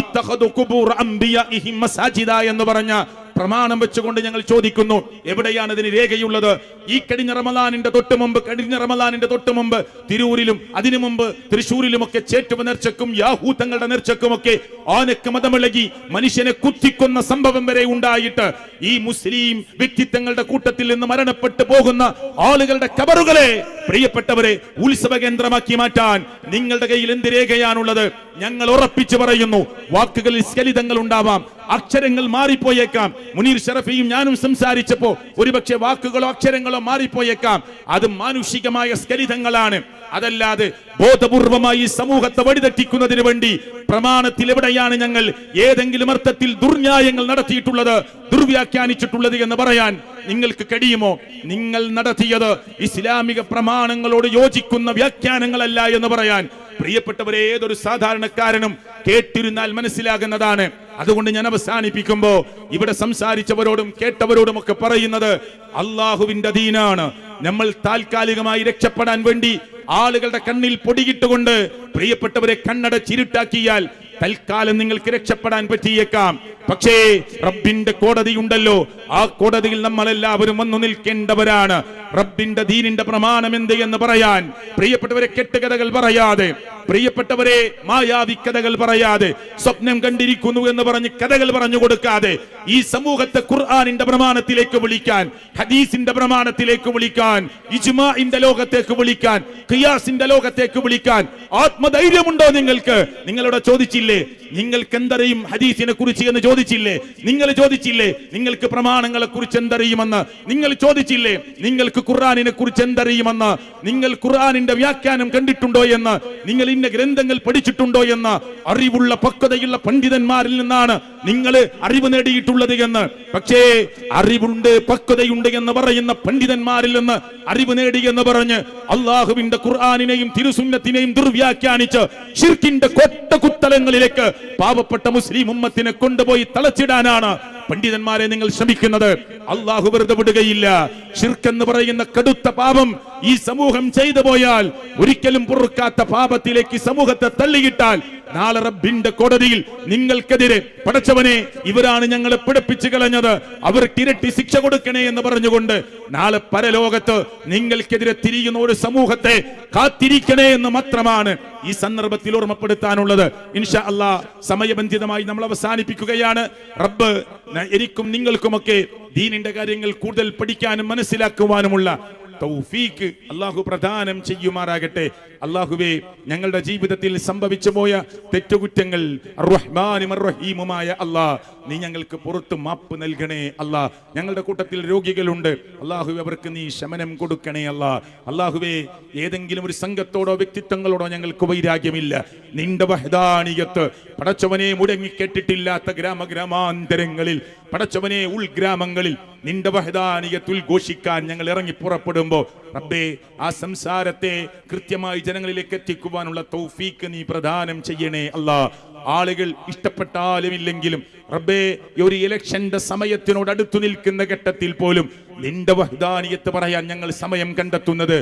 Speaker 1: ഇത്തഖദു ഖുബൂർ അംബിയാഇഹിം മസാജിദ എന്ന് പറഞ്ഞ പ്രമാണം വെച്ചുകൊണ്ട് ഞങ്ങൾ ചോദിക്കുന്നു, എവിടെയാണ് ഇതിന് രേഖയുള്ളത്? ഈ കഴിഞ്ഞ റമളാനിന്റെ തൊട്ട് മുമ്പ് തിരൂരിലും അതിനു മുമ്പ് തൃശ്ശൂരിലുമൊക്കെ ചേറ്റുവ നേർച്ചക്കും യാഹൂത്തങ്ങളുടെ നേർച്ചക്കുമൊക്കെ ആനക്ക് മതമിളകി മനുഷ്യനെ കുത്തിക്കൊന്ന സംഭവം വരെ ഉണ്ടായിട്ട് ഈ മുസ്ലിം വ്യക്തിത്വങ്ങളുടെ കൂട്ടത്തിൽ നിന്ന് മരണപ്പെട്ടു പോകുന്ന ആളുകളുടെ ഖബറുകളെ പ്രിയപ്പെട്ടവരെ ഉത്സവ കേന്ദ്രമാക്കി മാറ്റാൻ നിങ്ങളുടെ കയ്യിൽ എന്ത് രേഖയാണുള്ളത്? ഞങ്ങൾ ഉറപ്പിച്ചു പറയുന്നു, വാക്കുകളിൽ സ്ഖലിതങ്ങൾ ഉണ്ടാവാം, അക്ഷരങ്ങൾ മാറിപ്പോയേക്കാം. മുനീർ ഷറഫിയും ഞാനും സംസാരിച്ചപ്പോ ഒരുപക്ഷെ വാക്കുകളോ അക്ഷരങ്ങളോ മാറിപ്പോയേക്കാം. അത് മാനുഷികമായ സ്ഖലിതങ്ങളാണ്. അതല്ലാതെ ബോധപൂർവമായി സമൂഹത്തെ വഴിതെറ്റിക്കുന്നതിന് വേണ്ടി പ്രമാണത്തിൽ എവിടെയാണ് ഞങ്ങൾ ഏതെങ്കിലും അർത്ഥത്തിൽ ദുർന്യായങ്ങൾ നടത്തിയിട്ടുള്ളത്, ദുർവ്യാഖ്യാനിച്ചിട്ടുള്ളത് എന്ന് പറയാൻ നിങ്ങൾക്ക് കഴിയുമോ? നിങ്ങൾ നടത്തിയത് ഇസ്ലാമിക പ്രമാണങ്ങളോട് യോജിക്കുന്ന വ്യാഖ്യാനങ്ങളല്ല എന്ന് പറയാൻ പ്രിയപ്പെട്ടവരെ ഏതൊരു സാധാരണക്കാരനും കേട്ടിരുന്നാൽ മനസ്സിലാകുന്നതാണ്. അതുകൊണ്ട് ഞാൻ അവസാനിപ്പിക്കുമ്പോ ഇവിടെ സംസാരിച്ചവരോടും കേട്ടവരോടും ഒക്കെ പറയുന്നത്, അള്ളാഹുവിന്റെ ദീനാണ്. നമ്മൾ താൽക്കാലികമായി രക്ഷപ്പെടാൻ വേണ്ടി ആളുകളുടെ കണ്ണിൽ പൊടിയിട്ടുകൊണ്ട് പ്രിയപ്പെട്ടവരെ കണ്ണടച്ചിരുട്ടാക്കിയാൽ തൽക്കാലം നിങ്ങൾക്ക് രക്ഷപ്പെടാൻ പറ്റിയേക്കാം. പക്ഷേ റബ്ബിന്റെ കോടതിയുണ്ടല്ലോ, ആ കോടതിയിൽ നമ്മളെല്ലാവരും വന്നു നിൽക്കേണ്ടവരാണ്. റബ്ബിന്റെ ദീനിന്റെ പ്രമാണം എന്ത് എന്ന് പറയാൻ പ്രിയപ്പെട്ടവരെ കെട്ടുകഥകൾ പറയാതെ, പ്രിയപ്പെട്ടവരെ മായാവി കഥകൾ പറയാതെ, സ്വപ്നം കണ്ടിരിക്കുന്നു എന്ന് പറഞ്ഞ് കഥകൾ പറഞ്ഞു കൊടുക്കാതെ ഈ സമൂഹത്തെ ഖുർആനിന്റെ പ്രമാണത്തിലേക്ക് വിളിക്കാൻ, ഹദീസിന്റെ പ്രമാണത്തിലേക്ക് വിളിക്കാൻ, ഇജ്മാഇന്റെ ലോകത്തേക്ക് വിളിക്കാൻ, ഖിയാസിന്റെ ലോകത്തേക്ക് വിളിക്കാൻ ആത്മധൈര്യമുണ്ടോ നിങ്ങൾക്ക്? നിങ്ങളോട് ചോദിച്ചില്ലേ നിങ്ങൾക്ക് എന്തറിയും ഹദീസിനെ കുറിച്ച് എന്ന് ചോദിച്ചില്ലേ? നിങ്ങൾ ചോദിച്ചില്ലേ നിങ്ങൾക്ക് പ്രമാണങ്ങളെ കുറിച്ച് എന്തറിയുമെന്ന്? നിങ്ങൾ ചോദിച്ചില്ലേ നിങ്ങൾക്ക് ഖുർആനിനെ കുറിച്ച് എന്തറിയുമെന്ന്? നിങ്ങൾ ഖുർആനിന്റെ വ്യാഖ്യാനം കണ്ടിട്ടുണ്ടോ എന്ന്? നിങ്ങൾ ഇന്ന ഗ്രന്ഥങ്ങൾ പഠിച്ചിട്ടുണ്ടോ എന്ന്? അറിവുള്ള പക്വതയുള്ള പണ്ഡിതന്മാരിൽ നിന്നാണ് നിങ്ങൾ അറിവ് നേടിയിട്ടുള്ളത് എന്ന്. പക്ഷേ അറിവുണ്ട് പക്വതയുണ്ട് എന്ന് പറയുന്ന പണ്ഡിതന്മാരിൽ നിന്ന് അറിവ് നേടി എന്ന് പറഞ്ഞ് അള്ളാഹുവിന്റെ ഖുർആനിനെയും തിരുസുന്നത്തിനെയും ദുർവ്യാഖ്യാനിച്ച് ശിർക്കിന്റെ കൊട്ടകുത്തലങ്ങളിലേക്ക് പാവപ്പെട്ട മുസ്ലിം ഉമ്മത്തിനെ കൊണ്ടുപോയി തളച്ചിടാനാണ് പണ്ഡിതന്മാരെ നിങ്ങൾ ശ്രമിക്കുന്നത്. അള്ളാഹു വെറുതെ വിടുകയില്ല. ശിർക്ക് എന്ന് പറയുന്ന കടുത്ത പാപം ഈ സമൂഹം ചെയ്തു പോയാൽ, ഒരിക്കലും പൊറുക്കാത്ത പാപത്തിലേക്ക് സമൂഹത്തെ തള്ളിയിട്ടാൽ നാളെ റബ്ബിന്റെ കോടതിയിൽ നിങ്ങൾക്കെതിരെ പടച്ചവനെ ഇവരാണ് ഞങ്ങളെ പിടിപ്പിച്ചു കളഞ്ഞത്, അവർക്ക് ഇരട്ടി ശിക്ഷ കൊടുക്കണേ എന്ന് പറഞ്ഞുകൊണ്ട് നാളെ പരലോകത്ത് നിങ്ങൾക്കെതിരെ തിരിയുന്ന ഒരു സമൂഹത്തെ കാത്തിരിക്കണേ എന്ന് മാത്രമാണ് ഈ സന്ദർഭത്തിൽ ഓർമ്മപ്പെടുത്താനുള്ളത്. ഇൻഷാ അല്ലാഹ് സമയബന്ധിതമായി നമ്മൾ അവസാനിപ്പിക്കുകയാണ്. റബ്ബ് എനിക്കും നിങ്ങൾക്കുമൊക്കെ ദീനിന്റെ കാര്യങ്ങൾ കൂടുതൽ പഠിക്കാനും മനസ്സിലാക്കുവാനുമുള്ള തൗഫീക്ക് അല്ലാഹു പ്രദാനം ചെയ്യുമാറാകട്ടെ. അല്ലാഹുവേ, ഞങ്ങളുടെ ജീവിതത്തിൽ സംഭവിച്ചു പോയ തെറ്റുകുറ്റങ്ങൾ അർറഹ്മാനും അർറഹീമുമായ അല്ലാഹ് നീ ഞങ്ങൾക്ക് പുറത്ത് മാപ്പ് നൽകണേ അല്ലാഹ്. ഞങ്ങളുടെ കൂട്ടത്തിൽ രോഗികളുണ്ട്, അല്ലാഹുവേ അവർക്ക് നീ ശമനം കൊടുക്കണേ അല്ലാഹ്. അല്ലാഹുവേ, ഏതെങ്കിലും ഒരു സംഘത്തോടോ വ്യക്തിത്വങ്ങളോടോ ഞങ്ങൾക്ക് വൈരാഗ്യമില്ല. നിന്റെ വഹ്ദാനിയത്ത് പടച്ചവനെ മുടങ്ങിക്കെട്ടിട്ടില്ലാത്ത ഗ്രാമാന്തരങ്ങളിൽ പടച്ചവനെ ഉൾഗ്രാമങ്ങളിൽ നിന്റെ വഹ്ദാനിയത്ത് ഉദ്ഘോഷിക്കാൻ ഞങ്ങൾ ഇറങ്ങി പുറപ്പെടുമ്പോ റബ്ബേ ആ സംസാരത്തെ കൃത്യമായി ജനങ്ങളിലേക്ക് എത്തിക്കുവാനുള്ള തൗഫീക്ക് നീ പ്രദാനം ചെയ്യണേ അല്ലാഹ്. ആളുകൾ ഇഷ്ടപ്പെട്ടാലും ഇല്ലെങ്കിലും റബ്ബേ, ഒരു ഇലക്ഷന്റെ സമയത്തിനോട് അടുത്തു നിൽക്കുന്ന ഘട്ടത്തിൽ പോലും നിന്റെ വഹ്ദാനിയത്ത് പറയാൻ ഞങ്ങൾ സമയം കണ്ടെത്തുന്നത്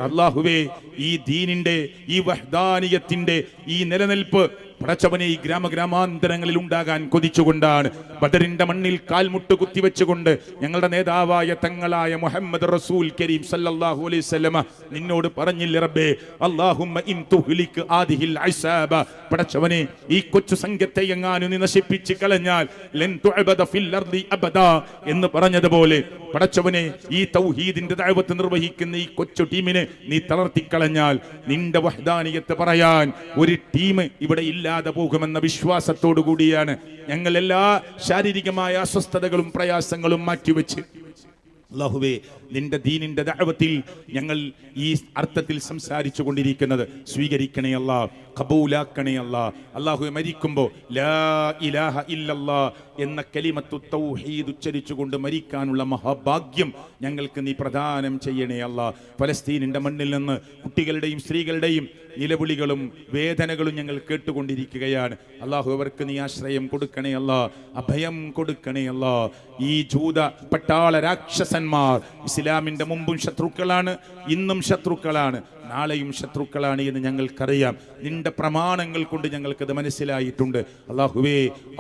Speaker 1: അല്ലാഹുവേ ഈ ദീനിന്റെ ഈ വഹ്ദാനിയത്തിന്റെ ഈ നിലനിൽപ്പ് പടച്ചവനെ ഈ ഗ്രാമാന്തരങ്ങളിൽ ഉണ്ടാകാൻ കൊതിച്ചുകൊണ്ടാണ്. ബദറിന്റെ മണ്ണിൽ കാൽമുട്ട് കുത്തിവെച്ചുകൊണ്ട് ഞങ്ങളുടെ നേതാവായ തങ്ങളായ മുഹമ്മദ് റസൂൽ കരീം സല്ലല്ലാഹു അലൈഹി വസല്ലമ നിന്നോട് പറഞ്ഞില്ലേ റബ്ബേ, അല്ലാഹുമ്മ ഇൻ തുഹ്ലിക് ആദിഹിൽ അസാബ, പടച്ചവനെ ഈ കൊച്ചു സംഘത്തെ എങ്ങാനും നീ നശിപ്പിച്ച് കളഞ്ഞാൽ ലൻ തുഅബദ ഫിൽ അർദി അബദാ എന്ന് പറഞ്ഞതുപോലെ പടച്ചവനെ ഈ തൗഹീദിന്റെ ദഅവത്ത് നിർവഹിക്കുന്ന ഈ കൊച്ചു ടീമിനെ നീ തളർത്തിക്കളഞ്ഞാൽ നിന്റെ വഹ്ദാനിയത്ത് പറയാൻ ഒരു ടീം ഇവിടെ ഇല്ലാതെ പോകുമെന്ന വിശ്വാസത്തോടു കൂടിയാണ് ഞങ്ങൾ എല്ലാ ശാരീരികമായ അസ്വസ്ഥതകളും പ്രയാസങ്ങളും മാറ്റിവെച്ച് അല്ലാഹുവേ നിന്റെ ദീനിന്റെ ദഅവത്തിൽ ഞങ്ങൾ ഈ അർത്ഥത്തിൽ സംസാരിച്ചു കൊണ്ടിരിക്കുന്നത് സ്വീകരിക്കണേ അല്ലാഹ്, ഖബൂലാക്കണേ അല്ലാഹ്. അല്ലാഹുവേ, മരിക്കുമ്പോൾ ലാ ഇലാഹ ഇല്ലല്ലാഹ് എന്ന കലിമത്തു തൗഹീദ് ഉച്ചരിച്ചുകൊണ്ട് മരിക്കാനുള്ള മഹാഭാഗ്യം ഞങ്ങൾക്ക് നീ പ്രദാനം ചെയ്യണേ അല്ലാഹ്. ഫലസ്തീനിന്റെ മണ്ണിൽ നിന്ന് കുട്ടികളുടെയും സ്ത്രീകളുടെയും നിലവിളികളും വേദനകളും ഞങ്ങൾ കേട്ടുകൊണ്ടിരിക്കുകയാണ്. അല്ലാഹു അവർക്ക് നീ ആശ്രയം കൊടുക്കണേ അല്ലാഹ്, അഭയം കൊടുക്കണേ അല്ലാഹ്. ഈ ജൂത പട്ടാള രാക്ഷസന്മാർ ഇസ്ലാമിന്റെ മുമ്പും ശത്രുക്കളാണ്, ഇന്നും ശത്രുക്കളാണ്, നാളെയും ശത്രുക്കളാണ് എന്ന് ഞങ്ങൾക്കറിയാം. നിന്റെ പ്രമാണങ്ങൾ കൊണ്ട് ഞങ്ങൾക്കത് മനസ്സിലായിട്ടുണ്ട്. അല്ലാഹുവേ,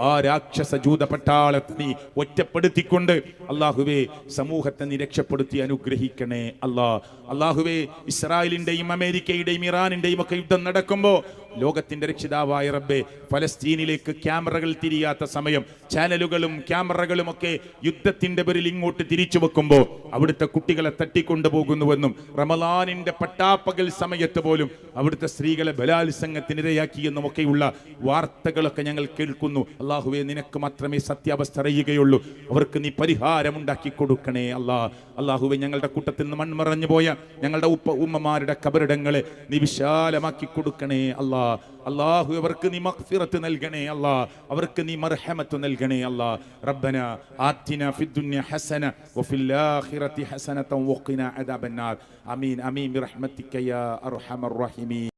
Speaker 1: ആ രാക്ഷസ ജൂത പട്ടാളത്തെ നീ ഒറ്റപ്പെടുത്തിക്കൊണ്ട് അല്ലാഹുവേ സമൂഹത്തെ നീ രക്ഷപ്പെടുത്തി അനുഗ്രഹിക്കണേ അല്ലാഹ്. അല്ലാഹുവേ, ഇസ്രായേലിന്റെയും അമേരിക്കയുടെയും ഇറാനിന്റെയും ഒക്കെ യുദ്ധം നടക്കുമ്പോൾ ലോകത്തിന്റെ രക്ഷിതാവായ റബ്ബേ, ഫലസ്തീനിലേക്ക് ക്യാമറകൾ തിരിയാത്ത സമയം ചാനലുകളും ക്യാമറകളും ഒക്കെ യുദ്ധത്തിന്റെ പേരിൽ ഇങ്ങോട്ട് തിരിച്ചു വെക്കുമ്പോൾ അവിടുത്തെ കുട്ടികളെ തട്ടിക്കൊണ്ടുപോകുന്നുവെന്നും റമളാനിന്റെ പട്ടാപ്പകൽ സമയത്ത് പോലും അവിടുത്തെ സ്ത്രീകളെ ബലാത്സംഗത്തിനിരയാക്കിയെന്നും ഒക്കെയുള്ള വാർത്തകളൊക്കെ ഞങ്ങൾ കേൾക്കുന്നു. അല്ലാഹുവേ, നിനക്ക് മാത്രമേ സത്യാവസ്ഥ അറിയുകയുള്ളൂ. അവർക്ക് നീ പരിഹാരമുണ്ടാക്കി കൊടുക്കണേ അല്ലാഹ്. അല്ലാഹുവേ, ഞങ്ങളുടെ കൂട്ടത്തിൽ നിന്ന് മൺമറഞ്ഞു പോയ ഞങ്ങളുടെ ഉമ്മമാരുടെ കബറിടങ്ങളെ നീ വിശാലമാക്കി കൊടുക്കണേ അല്ലാഹ്. അല്ലാഹു അവർക്ക് നീ മഗ്ഫിറത്ത് നൽകണേ അല്ലാഹ്, അവർക്ക് നീ മർഹമത്ത് നൽകണേ അല്ലാഹ്. റബ്ബന ആതിന ഫിദ്ദുനിയ ഹസന വഫിൽ ആഖിറതി ഹസനത വഖിന അദാബന്നാർ. ആമീൻ ആമീൻ ബിറഹ്മതിക യാ അർഹമർ റഹീമീൻ.